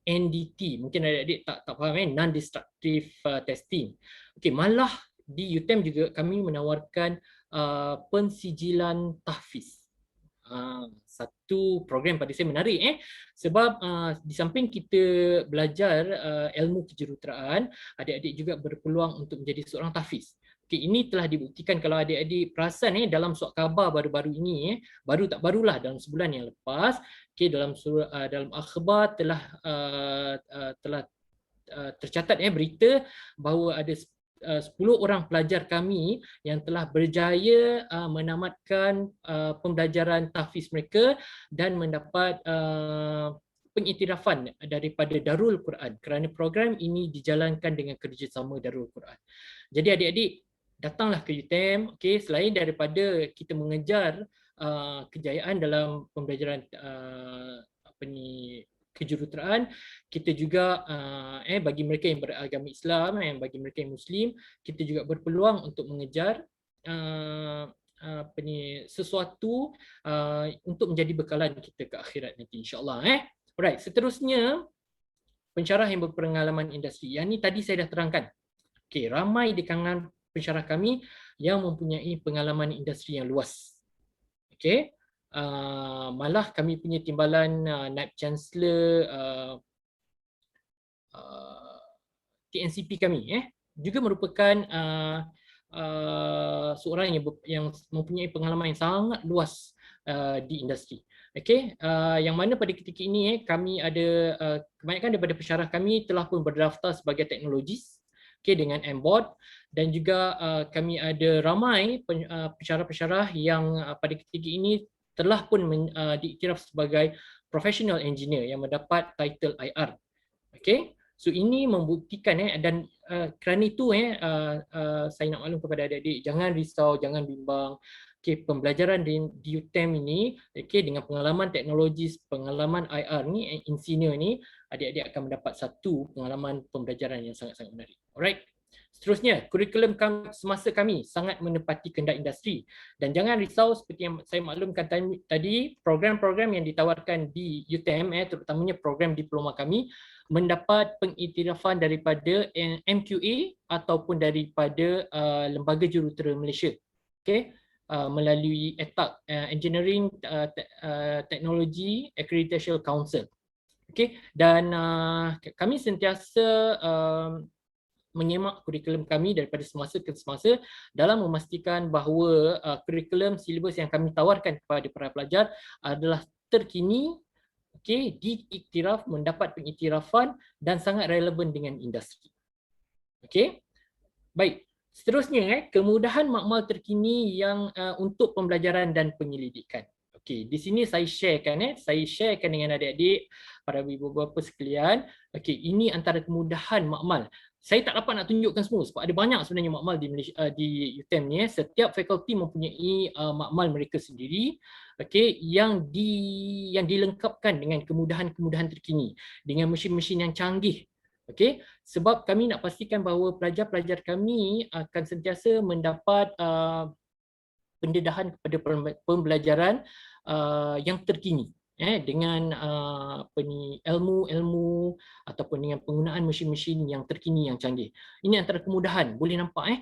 NDT, mungkin adik-adik tak faham, non-destructive testing. Malah di UTM juga kami menawarkan pensijilan tahfiz. Satu program pada saya menarik sebab di samping kita belajar ilmu kejuruteraan, adik-adik juga berpeluang untuk menjadi seorang tahfiz. Ini telah dibuktikan kalau adik-adik perasan dalam surat khabar baru-baru ini, barulah dalam sebulan yang lepas, dalam akhbar telah tercatat berita bahawa ada 10 orang pelajar kami yang telah berjaya menamatkan pembelajaran tahfiz mereka dan mendapat pengiktirafan daripada Darul Quran kerana program ini dijalankan dengan kerjasama Darul Quran. Jadi adik-adik datanglah ke UTM, selain daripada kita mengejar kejayaan dalam pembelajaran kejuruteraan, kita juga bagi mereka yang beragama Islam, bagi mereka yang Muslim, kita juga berpeluang untuk mengejar sesuatu untuk menjadi bekalan kita ke akhirat nanti, insya-Allah. Alright, seterusnya pensyarah yang berpengalaman industri. Yang ni tadi saya dah terangkan. Ramai di kalangan pensyarah kami yang mempunyai pengalaman industri yang luas. Okey. Malah kami punya timbalan Naib Chancellor TNCP kami juga merupakan seorang yang mempunyai pengalaman yang sangat luas di industri. Okey, yang mana pada ketika ini kami ada kebanyakan daripada pensyarah kami telah pun berdaftar sebagai teknologis, okey, dengan MBOD, dan juga kami ada ramai pensyarah-pensyarah yang pada ketika ini telah pun diiktiraf sebagai professional engineer yang mendapat title IR. Okey. So ini membuktikan dan kerana itu saya nak maklum kepada adik-adik, jangan risau, jangan bimbang. Okey, pembelajaran di UTM ini, okey, dengan pengalaman teknologis, pengalaman IR ni, engineer ni, adik-adik akan mendapat satu pengalaman pembelajaran yang sangat-sangat menarik. Alright. Seterusnya, kurikulum semasa kami sangat menepati kehendak industri, dan jangan risau seperti yang saya maklumkan tadi, program-program yang ditawarkan di UTM terutamanya program diploma kami mendapat pengiktirafan daripada MQA ataupun daripada Lembaga Jurutera Malaysia. Okey, melalui ETAC, Engineering Technology Accreditation Council. Okey, dan kami sentiasa menyemak kurikulum kami daripada semasa ke semasa dalam memastikan bahawa kurikulum silibus yang kami tawarkan kepada para pelajar adalah terkini, okey, diiktiraf, mendapat pengiktirafan dan sangat relevan dengan industri. Okey. Baik. Seterusnya kemudahan makmal terkini yang untuk pembelajaran dan penyelidikan. Okey, di sini saya sharekan dengan adik-adik, para ibu bapa sekalian. Okey, ini antara kemudahan makmal. Saya tak dapat nak tunjukkan semua sebab ada banyak sebenarnya makmal di Malaysia, di UTM ni. Setiap fakulti mempunyai makmal mereka sendiri, okey, yang dilengkapkan dengan kemudahan-kemudahan terkini, dengan mesin-mesin yang canggih. Okey, sebab kami nak pastikan bahawa pelajar-pelajar kami akan sentiasa mendapat pendedahan kepada pembelajaran yang terkini. Dengan ilmu-ilmu ataupun dengan penggunaan mesin-mesin yang terkini, yang canggih. Ini antara kemudahan. Boleh nampak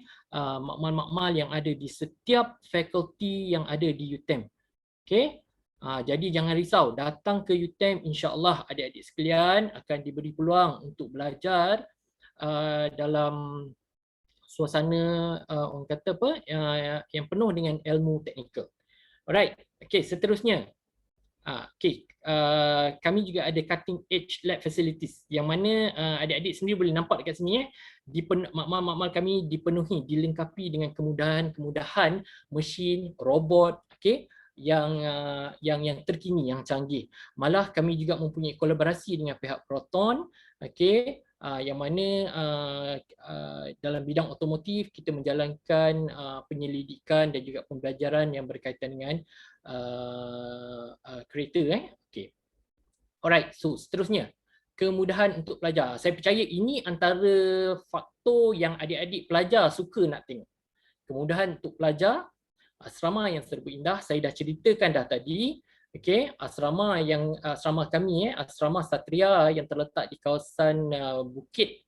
makmal-makmal yang ada di setiap fakulti yang ada di UTM. Okey. Jadi jangan risau, datang ke UTM, insya-Allah adik-adik sekalian akan diberi peluang untuk belajar dalam suasana orang kata apa yang penuh dengan ilmu teknikal. Alright. Okey, seterusnya. Kami juga ada cutting edge lab facilities yang mana adik-adik sendiri boleh nampak dekat sini makmal-makmal kami dipenuhi, dilengkapi dengan kemudahan-kemudahan mesin, robot, okey, yang terkini, yang canggih. Malah kami juga mempunyai kolaborasi dengan pihak Proton, okey, yang mana dalam bidang otomotif kita menjalankan penyelidikan dan juga pembelajaran yang berkaitan dengan kereta. Okay. Alright, so seterusnya kemudahan untuk pelajar. Saya percaya ini antara faktor yang adik-adik pelajar suka nak tengok. Kemudahan untuk pelajar, asrama yang serba indah, saya dah ceritakan dah tadi. Okey, asrama kami asrama Satria yang terletak di kawasan Bukit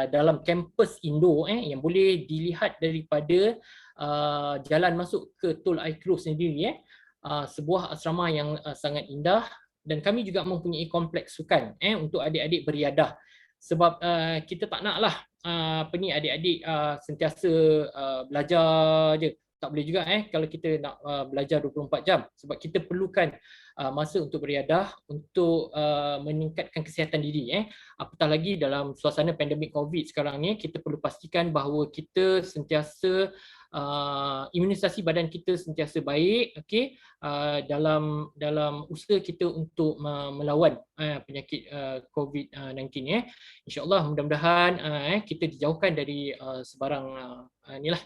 dalam kampus Indo yang boleh dilihat daripada jalan masuk ke Tol Air Keruh sendiri sebuah asrama yang sangat indah, dan kami juga mempunyai kompleks sukan untuk adik-adik beriadah, sebab kita tak naklah adik-adik sentiasa belajar je. Tak boleh juga kalau kita nak belajar 24 jam, sebab kita perlukan masa untuk beriadah, untuk meningkatkan kesihatan diri. Apatah lagi dalam suasana pandemik COVID sekarang ni, kita perlu pastikan bahawa kita sentiasa imunisasi badan kita sentiasa baik, okey, dalam usaha kita untuk melawan penyakit COVID-19 InsyaAllah mudah-mudahan kita dijauhkan dari sebarang inilah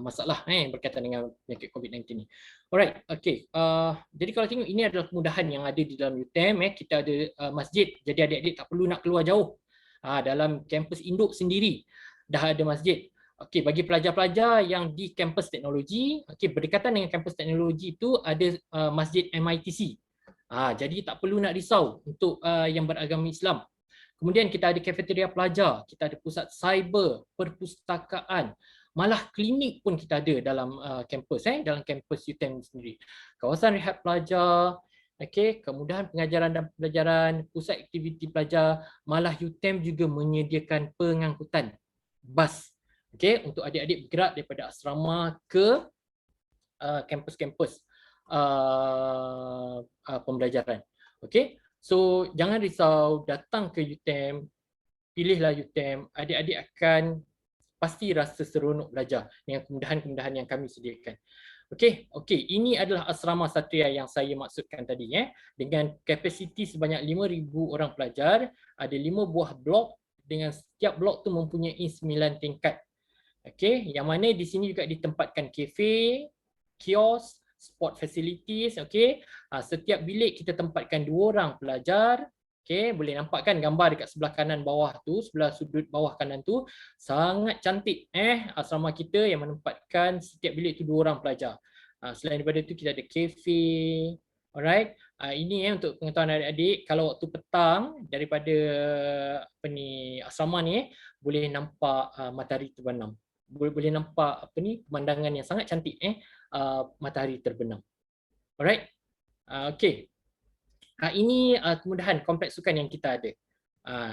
masalah yang berkaitan dengan penyakit COVID-19 ni. Alright, okey. Jadi kalau tengok ini adalah kemudahan yang ada di dalam UTM. Kita ada masjid, jadi adik-adik tak perlu nak keluar jauh. Dalam kampus induk sendiri dah ada masjid. Okey, bagi pelajar-pelajar yang di kampus teknologi, okey, berdekatan dengan kampus teknologi itu ada masjid MITC. Jadi tak perlu nak risau untuk yang beragama Islam. Kemudian kita ada kafeteria pelajar, kita ada pusat cyber, perpustakaan, malah klinik pun kita ada dalam kampus, dalam kampus UTM sendiri. Kawasan rehat pelajar, okey, kemudahan pengajaran dan pembelajaran, pusat aktiviti pelajar, malah UTM juga menyediakan pengangkutan bas, okey, untuk adik-adik bergerak daripada asrama ke kampus-kampus pembelajaran. Okey. So jangan risau, datang ke UTM, pilihlah UTM, adik-adik akan pasti rasa seronok belajar dengan kemudahan-kemudahan yang kami sediakan. Okey, ini adalah asrama Satria yang saya maksudkan tadi, dengan kapasiti sebanyak 5,000 orang pelajar, ada 5 buah blok dengan setiap blok tu mempunyai 9 tingkat. Okey, yang mana di sini juga ditempatkan kafe, kios, sport facilities, okey. Setiap bilik kita tempatkan 2 orang pelajar. Okey, boleh nampak kan gambar dekat sebelah kanan bawah tu, sebelah sudut bawah kanan tu, sangat cantik asrama kita yang menempatkan setiap bilik tu 2 orang pelajar. Selain daripada itu kita ada kafe. Alright. Ini untuk pengetahuan adik-adik, kalau waktu petang daripada asrama ni boleh nampak matahari terbenam. Boleh nampak pemandangan yang sangat cantik matahari terbenam. Alright. Okey. Ini kemudahan kompleks sukan yang kita ada.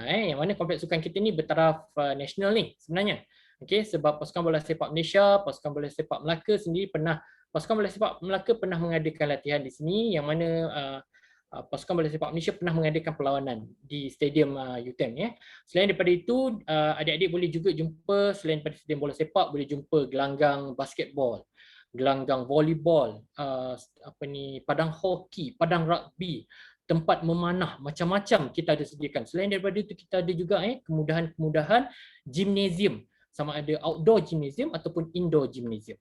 Yang mana kompleks sukan kita ni bertaraf nasional ni sebenarnya. Okey, sebab Pasukan Bola Sepak Malaysia, Pasukan Bola Sepak Melaka sendiri Pasukan Bola Sepak Melaka pernah mengadakan latihan di sini, yang mana Pasukan Bola Sepak Malaysia pernah mengadakan perlawanan di Stadium UTM. Selain daripada itu, adik-adik boleh juga jumpa, selain daripada stadium bola sepak, boleh jumpa gelanggang basketball, gelanggang volleyball, padang hoki, padang rugby, tempat memanah, macam-macam kita ada sediakan. Selain daripada itu, kita ada juga kemudahan-kemudahan gimnasium, sama ada outdoor gymnasium ataupun indoor gymnasium.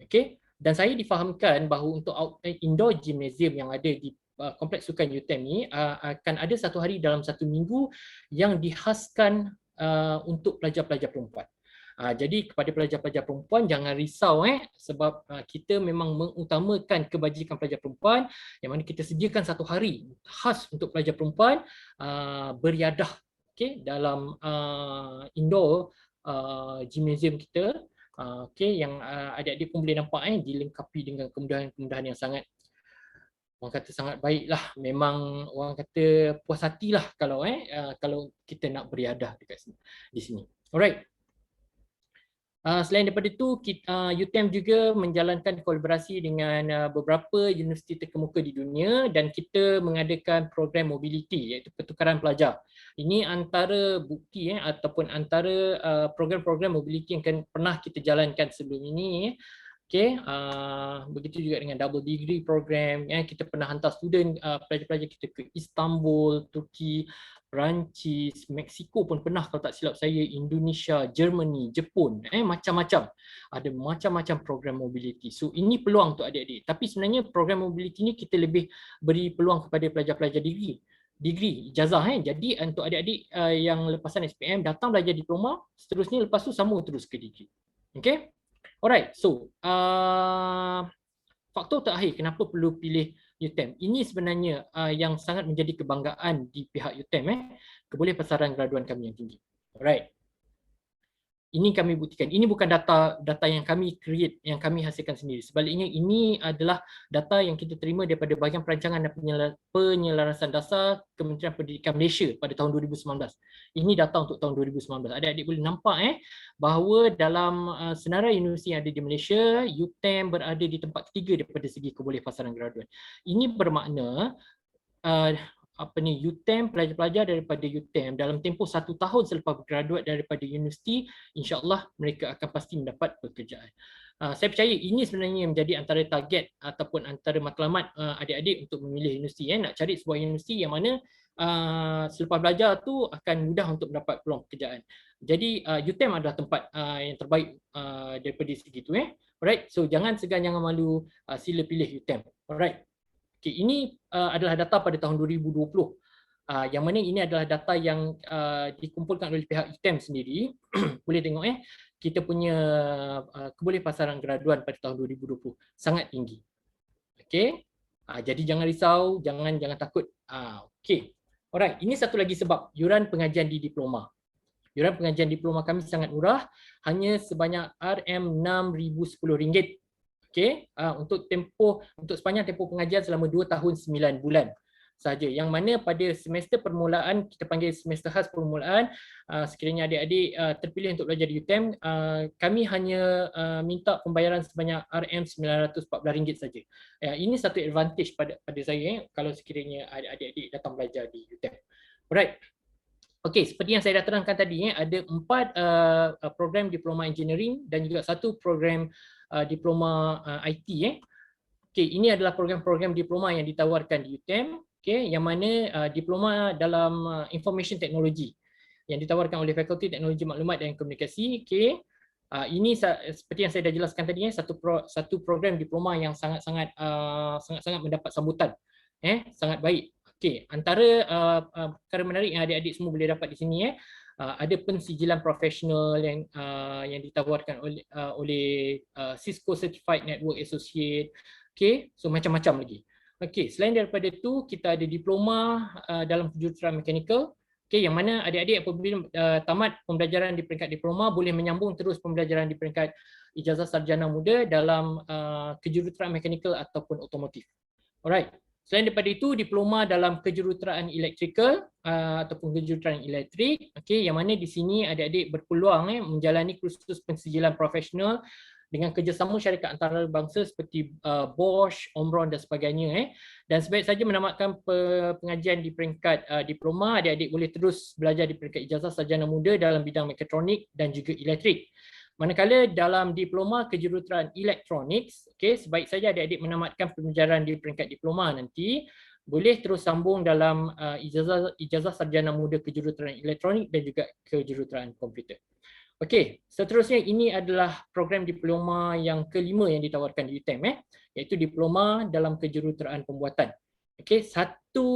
Okey, dan saya difahamkan bahawa untuk indoor gymnasium yang ada di kompleks sukan UTM ni akan ada satu hari dalam satu minggu yang dihaskan untuk pelajar-pelajar perempuan. Jadi kepada pelajar-pelajar perempuan jangan risau sebab kita memang mengutamakan kebajikan pelajar perempuan, yang mana kita sediakan satu hari khas untuk pelajar perempuan beriadah, dalam indoor gymnasium kita. Yang adik-adik pun boleh nampak dilengkapi dengan kemudahan-kemudahan yang sangat, orang kata sangat baiklah. Memang orang kata puas hatilah kalau kalau kita nak beriadah dekat sini, di sini. Alright. Selain daripada itu, UTM juga menjalankan kolaborasi dengan beberapa universiti terkemuka di dunia, dan kita mengadakan program mobility, iaitu pertukaran pelajar. Ini antara bukti ataupun antara program-program mobility yang pernah kita jalankan sebelum ini. Okey, begitu juga dengan double degree program. Kita pernah hantar student pelajar-pelajar kita ke Istanbul, Turki, Perancis, Mexico pun pernah kalau tak silap saya, Indonesia, Germany, Jepun, macam-macam. Ada macam-macam program mobility. So ini peluang untuk adik-adik. Tapi sebenarnya program mobility ni kita lebih beri peluang kepada pelajar-pelajar degree ijazah. Jadi untuk adik-adik yang lepasan SPM datang belajar diploma, seterusnya lepas tu sambung terus ke degree. Okay. Alright, so faktor terakhir kenapa perlu pilih UTM. Ini sebenarnya yang sangat menjadi kebanggaan di pihak UTM, kebolepasaran graduan kami yang tinggi. Alright. Ini kami buktikan. Ini bukan data yang kami create, yang kami hasilkan sendiri. Sebaliknya ini adalah data yang kita terima daripada Bahagian Perancangan dan Penyelarasan Dasar Kementerian Pendidikan Malaysia pada tahun 2019. Ini data untuk tahun 2019. Adik-adik boleh nampak bahawa dalam senarai universiti yang ada di Malaysia, UTM berada di tempat ketiga daripada segi kebolepasaran graduan. Ini bermakna UTM, pelajar-pelajar daripada UTM dalam tempoh 1 tahun selepas graduate daripada universiti, insya-Allah mereka akan pasti mendapat pekerjaan. Saya percaya ini sebenarnya menjadi antara target ataupun antara matlamat adik-adik untuk memilih universiti. Nak cari sebuah universiti yang mana selepas belajar tu akan mudah untuk mendapat peluang pekerjaan. Jadi UTM adalah tempat yang terbaik daripada segi itu. Alright, so jangan segan, jangan malu, sila pilih UTM. Alright. Okay, ini adalah data pada tahun 2020. Yang mana ini adalah data yang dikumpulkan oleh pihak UTM sendiri. Boleh tengok kita punya kebolepasaran graduan pada tahun 2020 sangat tinggi. Okey. Jadi jangan risau, jangan takut. Okey. Alright, ini satu lagi sebab yuran pengajian di diploma. Yuran pengajian diploma kami sangat murah, hanya sebanyak RM6,010. Okey, untuk sepanjang tempoh pengajian selama 2 tahun 9 bulan saja. Yang mana pada semester permulaan, kita panggil semester khas permulaan, sekiranya adik-adik terpilih untuk belajar di UTM, kami hanya minta pembayaran sebanyak RM914 saja. Ini satu advantage pada saya kalau sekiranya adik-adik datang belajar di UTM. Alright. Okey, seperti yang saya dah terangkan tadi, ada 4 program diploma engineering dan juga 1 program diploma IT. Okey, ini adalah program-program diploma yang ditawarkan di UTM, okey, yang mana diploma dalam information technology yang ditawarkan oleh Fakulti Teknologi Maklumat dan Komunikasi. Okey, ini seperti yang saya dah jelaskan tadi, satu program diploma yang sangat-sangat mendapat sambutan, sangat baik. Okey, antara perkara menarik yang adik-adik semua boleh dapat di sini, ada pensijilan profesional yang ditawarkan oleh Cisco Certified Network Associate. Okey, so macam-macam lagi. Okey, selain daripada itu, kita ada diploma dalam kejuruteraan mechanical. Okey, yang mana adik-adik apabila tamat pembelajaran di peringkat diploma boleh menyambung terus pembelajaran di peringkat ijazah sarjana muda dalam kejuruteraan mechanical ataupun otomotif. Alright. Selain daripada itu, diploma dalam kejuruteraan elektrikal ataupun kejuruteraan elektrik, okey, yang mana di sini adik-adik berpeluang menjalani kursus pensijilan profesional dengan kerjasama syarikat antarabangsa seperti Bosch, Omron dan sebagainya. Dan sebaik saja menamatkan pengajian di peringkat diploma, adik-adik boleh terus belajar di peringkat ijazah sarjana muda dalam bidang mekatronik dan juga elektrik. Manakala dalam diploma kejuruteraan elektronik, okay, sebaik saja adik-adik menamatkan pembelajaran di peringkat diploma nanti, boleh terus sambung dalam ijazah sarjana muda kejuruteraan elektronik dan juga kejuruteraan komputer. Okey, seterusnya ini adalah program diploma yang kelima yang ditawarkan di UTM, iaitu diploma dalam kejuruteraan pembuatan. Okey, satu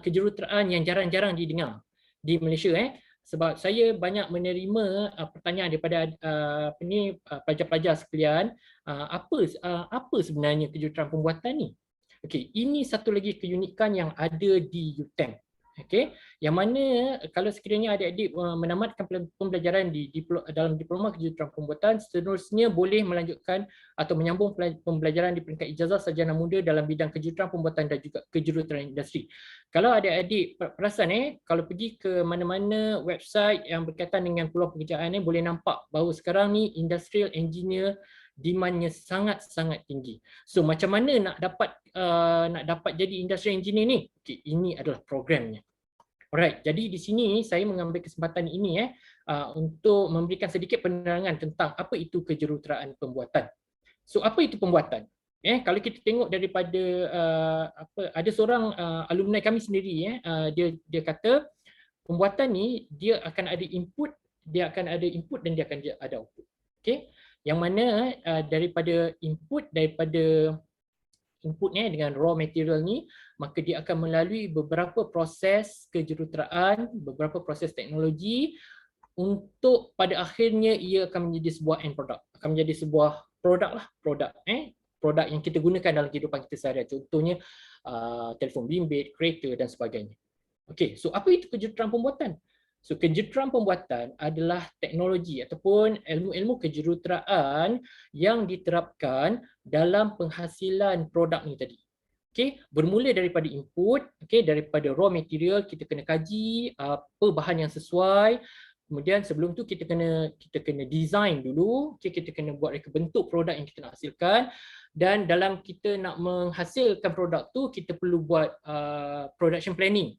kejuruteraan yang jarang-jarang didengar di Malaysia, sebab saya banyak menerima pertanyaan daripada pelajar-pelajar sekalian, apa sebenarnya kejuruteraan pembuatan ni? Okey, ini satu lagi keunikan yang ada di UTM. Okey, yang mana kalau sekiranya adik-adik menamatkan pembelajaran dalam diploma kejuruteraan pembuatan, seterusnya boleh melanjutkan atau menyambung pembelajaran di peringkat ijazah sarjana muda dalam bidang kejuruteraan pembuatan dan juga kejuruteraan industri. Kalau adik-adik perasan kalau pergi ke mana-mana website yang berkaitan dengan peluang pekerjaan boleh nampak bahawa sekarang ni industrial engineer demandnya sangat-sangat tinggi. So macam mana nak dapat jadi industrial engineer ni? Okay, ini adalah programnya. Alright, jadi di sini saya mengambil kesempatan ini untuk memberikan sedikit penerangan tentang apa itu kejuruteraan pembuatan. So apa itu pembuatan? Kalau kita tengok daripada ada seorang alumni kami sendiri, dia kata pembuatan ni dia akan ada input, dan dia akan ada output. Okey, yang mana daripada inputnya dengan raw material ni, maka dia akan melalui beberapa proses kejuruteraan, beberapa proses teknologi untuk pada akhirnya ia akan menjadi sebuah end product, akan menjadi sebuah produk yang kita gunakan dalam kehidupan kita seharian. Contohnya telefon bimbit, kereta dan sebagainya. Okey, so apa itu kejuruteraan pembuatan? So kejuruteraan pembuatan adalah teknologi ataupun ilmu-ilmu kejuruteraan yang diterapkan dalam penghasilan produk ni tadi. Okey, bermula daripada input, daripada raw material, kita kena kaji apa bahan yang sesuai. Kemudian sebelum tu kita kena design dulu, kita kena buat reka bentuk produk yang kita nak hasilkan, dan dalam kita nak menghasilkan produk tu kita perlu buat production planning.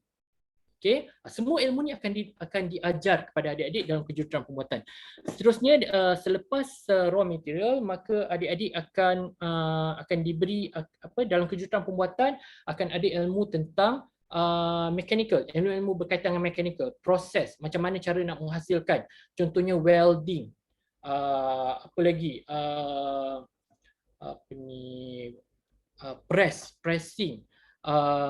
Okay, semua ilmu ni akan diajar kepada adik-adik dalam kejuruteraan pembuatan. Seterusnya selepas raw material, maka adik-adik akan diberi dalam kejuruteraan pembuatan akan ada ilmu tentang mechanical, ilmu berkaitan dengan mechanical, proses, macam mana cara nak menghasilkan. Contohnya welding, pressing,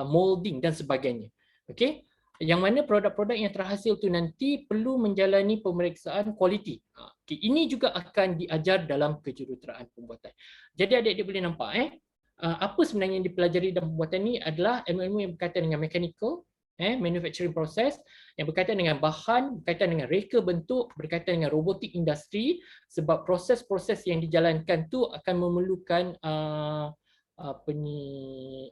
molding dan sebagainya. Okey. Yang mana produk-produk yang terhasil tu nanti perlu menjalani pemeriksaan kualiti. Okay, ini juga akan diajar dalam kejuruteraan pembuatan. Jadi adik-adik boleh nampak apa sebenarnya yang dipelajari dalam pembuatan ni adalah ilmu-ilmu yang berkaitan dengan mechanical, manufacturing process yang berkaitan dengan bahan, berkaitan dengan reka bentuk, berkaitan dengan robotik industri, sebab proses-proses yang dijalankan tu akan memerlukan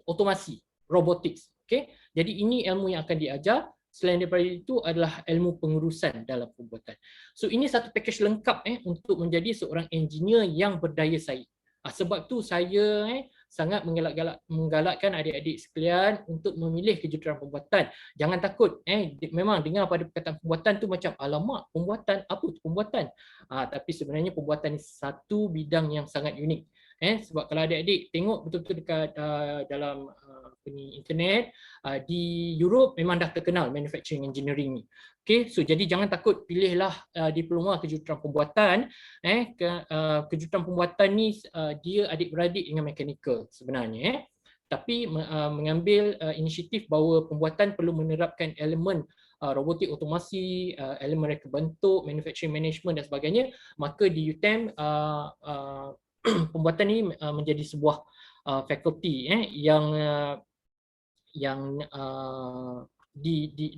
otomasi, robotics. Okay? Jadi ini ilmu yang akan diajar. Selain daripada itu adalah ilmu pengurusan dalam pembuatan. So ini satu package lengkap untuk menjadi seorang engineer yang berdaya saing. Sebab tu saya sangat menggalakkan adik-adik sekalian untuk memilih kejuruteraan pembuatan. Jangan takut. Memang dengar pada perkataan pembuatan tu macam alamak, pembuatan apa tu pembuatan? Tapi sebenarnya pembuatan ni satu bidang yang sangat unik. Sebab kalau adik-adik tengok betul-betul dekat dalam internet, di Europe memang dah terkenal manufacturing engineering ni. Okay, so jadi jangan takut, pilihlah diploma kejuruteraan pembuatan. Kejuruteraan pembuatan ni dia adik-beradik dengan mechanical sebenarnya. Tapi mengambil inisiatif bahawa pembuatan perlu menerapkan elemen robotik otomasi, elemen reka bentuk, manufacturing management dan sebagainya, maka di UTM pembuatan ini menjadi sebuah fakulti yang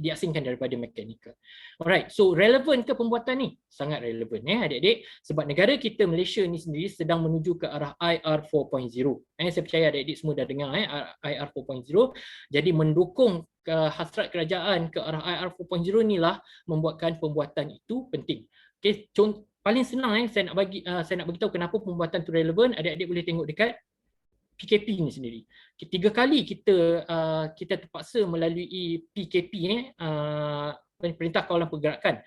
diasingkan daripada mechanical. Alright, so relevan ke pembuatan ni? Sangat relevan adik-adik, sebab negara kita Malaysia ni sendiri sedang menuju ke arah IR 4.0. Saya percaya adik-adik semua dah dengar IR 4.0. Jadi mendukung hasrat kerajaan ke arah IR 4.0 inilah membuatkan pembuatan itu penting. Okay, contoh paling senang saya nak bagi tahu kenapa pembuatan tu relevan. Adik-adik boleh tengok dekat PKP ni sendiri. 3 kali kita terpaksa melalui PKP Perintah Kawalan Pergerakan.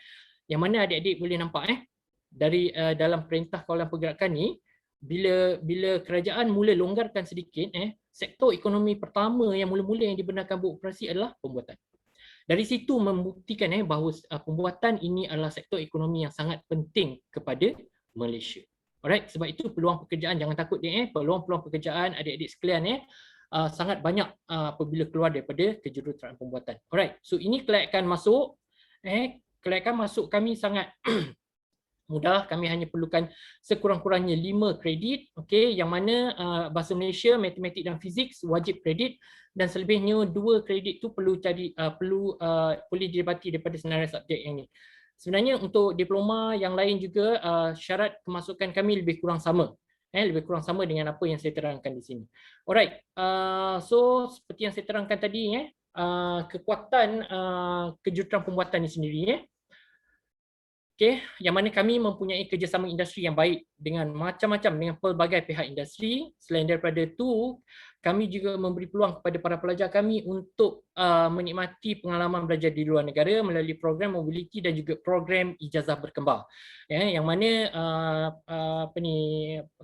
Yang mana adik-adik boleh nampak dari dalam Perintah Kawalan Pergerakan ni, bila kerajaan mula longgarkan sedikit, sektor ekonomi pertama yang mula-mula yang dibenarkan beroperasi adalah pembuatan. Dari situ membuktikan bahawa pembuatan ini adalah sektor ekonomi yang sangat penting kepada Malaysia. Alright, sebab itu peluang pekerjaan, jangan takut peluang-peluang pekerjaan adik-adik sekalian sangat banyak apabila keluar daripada kejuruteraan pembuatan. Alright, so ini kelayakan masuk. Kelayakan masuk kami sangat mudah, kami hanya perlukan sekurang-kurangnya 5 kredit, yang mana bahasa Malaysia, matematik dan fizik wajib kredit, dan selebihnya 2 kredit tu boleh didapati daripada senarai subjek yang ni. Sebenarnya untuk diploma yang lain juga syarat kemasukan kami lebih kurang sama. Lebih kurang sama dengan apa yang saya terangkan di sini. Alright, so seperti yang saya terangkan tadi, kekuatan kejuruteraan pembuatan ini sendiri, yang mana kami mempunyai kerjasama industri yang baik dengan macam-macam, dengan pelbagai pihak industri. Selain daripada itu, kami juga memberi peluang kepada para pelajar kami untuk menikmati pengalaman belajar di luar negara melalui program mobility dan juga program ijazah berkembar. Yang mana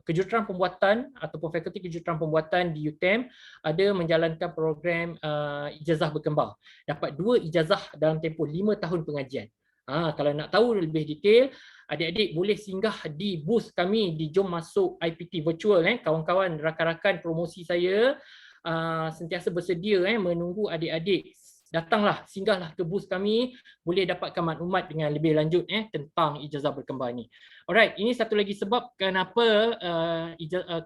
kejuruteraan pembuatan ataupun fakulti kejuruteraan pembuatan di UTM ada menjalankan program ijazah berkembar. Dapat 2 ijazah dalam tempoh 5 tahun pengajian. Kalau nak tahu lebih detail, adik-adik boleh singgah di booth kami di Jom Masuk IPT Virtual. Kawan-kawan, rakan-rakan promosi saya sentiasa bersedia menunggu adik-adik. Datanglah, singgahlah ke booth kami, boleh dapatkan maklumat dengan lebih lanjut tentang ijazah berkembar ni. Alright, ini satu lagi sebab kenapa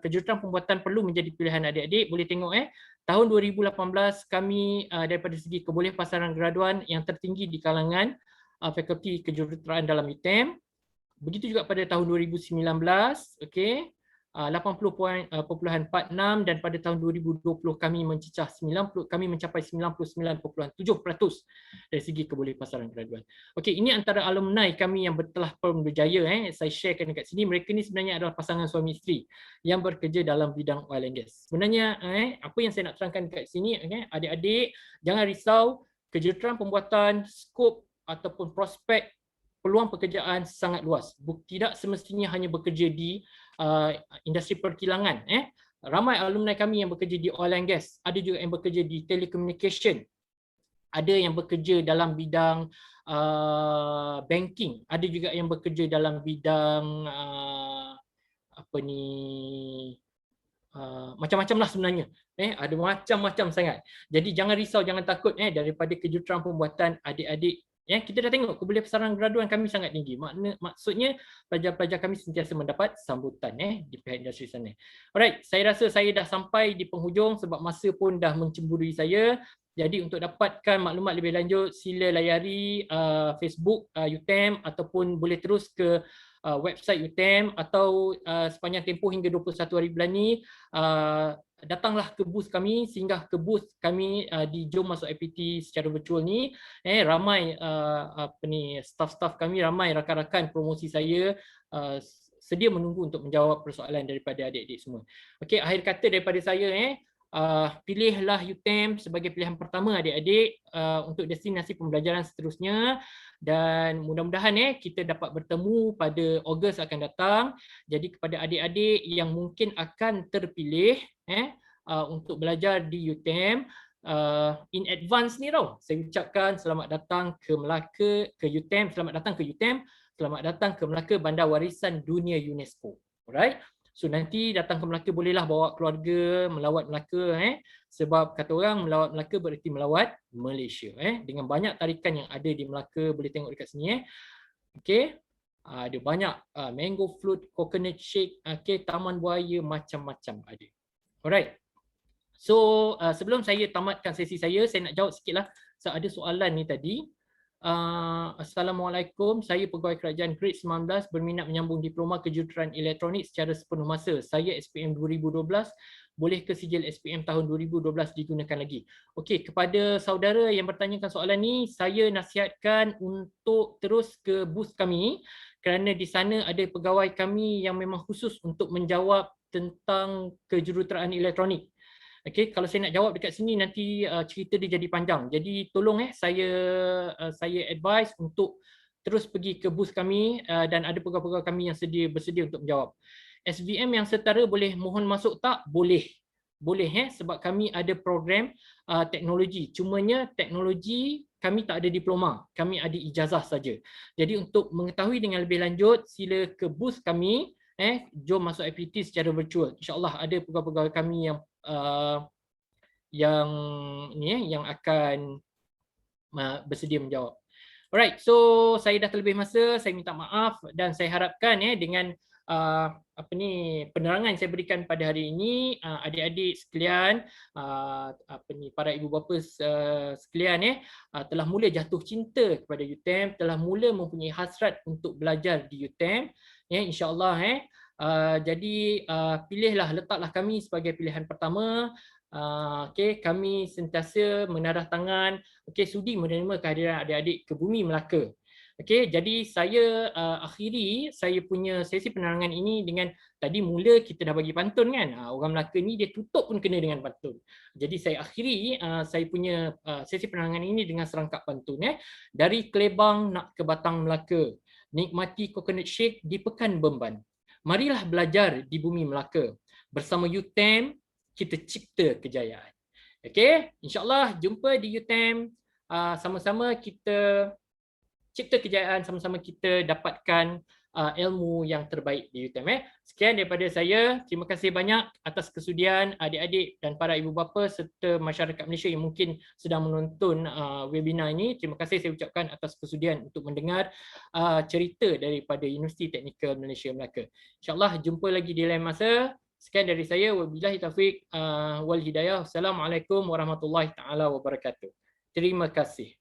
kejuruteraan pembuatan perlu menjadi pilihan adik-adik. Boleh tengok tahun 2018 kami daripada segi kebolehpasaran graduan yang tertinggi di kalangan fakulti kejuruteraan dalam UTM. Begitu juga pada tahun 2019, 80.46, dan pada tahun 2020 kami mencapai 99.7% dari segi kebolehpasaran graduan. Ini antara alumni kami yang telah berjaya saya sharekan dekat sini. Mereka ni sebenarnya adalah pasangan suami isteri yang bekerja dalam bidang oil and gas. Sebenarnya apa yang saya nak terangkan dekat sini, adik-adik jangan risau, kejuruteraan pembuatan, skop ataupun prospek peluang pekerjaan sangat luas. Tidak semestinya hanya bekerja di industri perkilangan. Ramai alumni kami yang bekerja di oil and gas, ada juga yang bekerja di telecommunication, ada yang bekerja dalam bidang banking, ada juga yang bekerja dalam bidang macam-macam lah sebenarnya. Ada macam-macam sangat. Jadi jangan risau, jangan takut daripada kejuruteraan pembuatan adik-adik. Kita dah tengok kebolehpasaran graduan kami sangat tinggi. Maksudnya pelajar-pelajar kami sentiasa mendapat sambutan di pihak industri sana. Alright, saya rasa saya dah sampai di penghujung sebab masa pun dah mencemburui saya. Jadi untuk dapatkan maklumat lebih lanjut, sila layari Facebook UTM ataupun boleh terus ke website UTM atau sepanjang tempoh hingga 21 hari bulan ni datanglah ke booth kami, singgah ke booth kami di Jom Masuk IPT secara virtual ni. Ramai apa ni staff-staff kami, ramai rakan-rakan promosi saya sedia menunggu untuk menjawab persoalan daripada adik-adik semua. Okey, akhir kata daripada saya pilihlah UTM sebagai pilihan pertama adik-adik untuk destinasi pembelajaran seterusnya, dan mudah-mudahan kita dapat bertemu pada Ogos akan datang. Jadi kepada adik-adik yang mungkin akan terpilih untuk belajar di UTM, in advance ni tau, saya ucapkan selamat datang ke Melaka, ke UTM, selamat datang ke UTM, selamat datang ke Melaka, Bandar Warisan Dunia UNESCO. Alright. So nanti datang ke Melaka bolehlah bawa keluarga melawat Melaka sebab kata orang melawat Melaka bererti melawat Malaysia dengan banyak tarikan yang ada di Melaka, boleh tengok dekat sini Okey. Ada banyak mango float, coconut shake, taman buaya, macam-macam ada. Alright. So sebelum saya tamatkan sesi saya nak jawab sikitlah. So, ada soalan ni tadi. Assalamualaikum, saya pegawai kerajaan grade 19 berminat menyambung diploma kejuruteraan elektronik secara sepenuh masa. Saya SPM 2012, boleh ke sijil SPM tahun 2012 digunakan lagi? Okey, kepada saudara yang bertanyakan soalan ni, saya nasihatkan untuk terus ke booth kami kerana di sana ada pegawai kami yang memang khusus untuk menjawab tentang kejuruteraan elektronik. Okey, kalau saya nak jawab dekat sini nanti cerita dia jadi panjang. Jadi tolong saya advise untuk terus pergi ke booth kami dan ada pegawai-pegawai kami yang bersedia untuk menjawab. SVM yang setara boleh mohon masuk tak? Boleh. Boleh sebab kami ada program teknologi. Cumanya teknologi kami tak ada diploma, kami ada ijazah saja. Jadi untuk mengetahui dengan lebih lanjut, sila ke booth kami, Jom Masuk IPT secara virtual. InsyaAllah ada pegawai-pegawai kami yang akan bersedia menjawab. Alright, so saya dah terlebih masa, saya minta maaf dan saya harapkan dengan penerangan yang saya berikan pada hari ini, adik-adik sekalian, para ibu bapa sekalian telah mula jatuh cinta kepada UTM, telah mula mempunyai hasrat untuk belajar di UTM, insya-Allah jadi pilihlah, letaklah kami sebagai pilihan pertama. Kami sentiasa menadah tangan, sudi menerima kehadiran adik-adik ke bumi Melaka. Jadi saya akhiri saya punya sesi penerangan ini dengan tadi mula kita dah bagi pantun kan. Orang Melaka ni dia tutup pun kena dengan pantun. Jadi saya akhiri saya punya sesi penerangan ini dengan serangkap pantun Dari Kelebang nak ke Batang Melaka, nikmati coconut shake di Pekan Bemban. Marilah belajar di bumi Melaka. Bersama UTM, kita cipta kejayaan. InsyaAllah jumpa di UTM. Sama-sama kita cipta kejayaan, sama-sama kita dapatkan ilmu yang terbaik di UTM. Sekian daripada saya. Terima kasih banyak atas kesudian adik-adik dan para ibu bapa serta masyarakat Malaysia yang mungkin sedang menonton webinar ini. Terima kasih saya ucapkan atas kesudian untuk mendengar cerita daripada Universiti Teknikal Malaysia Melaka. InsyaAllah jumpa lagi di lain masa. Sekian dari saya. Wabillahi taufiq wal hidayah. Assalamualaikum warahmatullahi taala wabarakatuh. Terima kasih.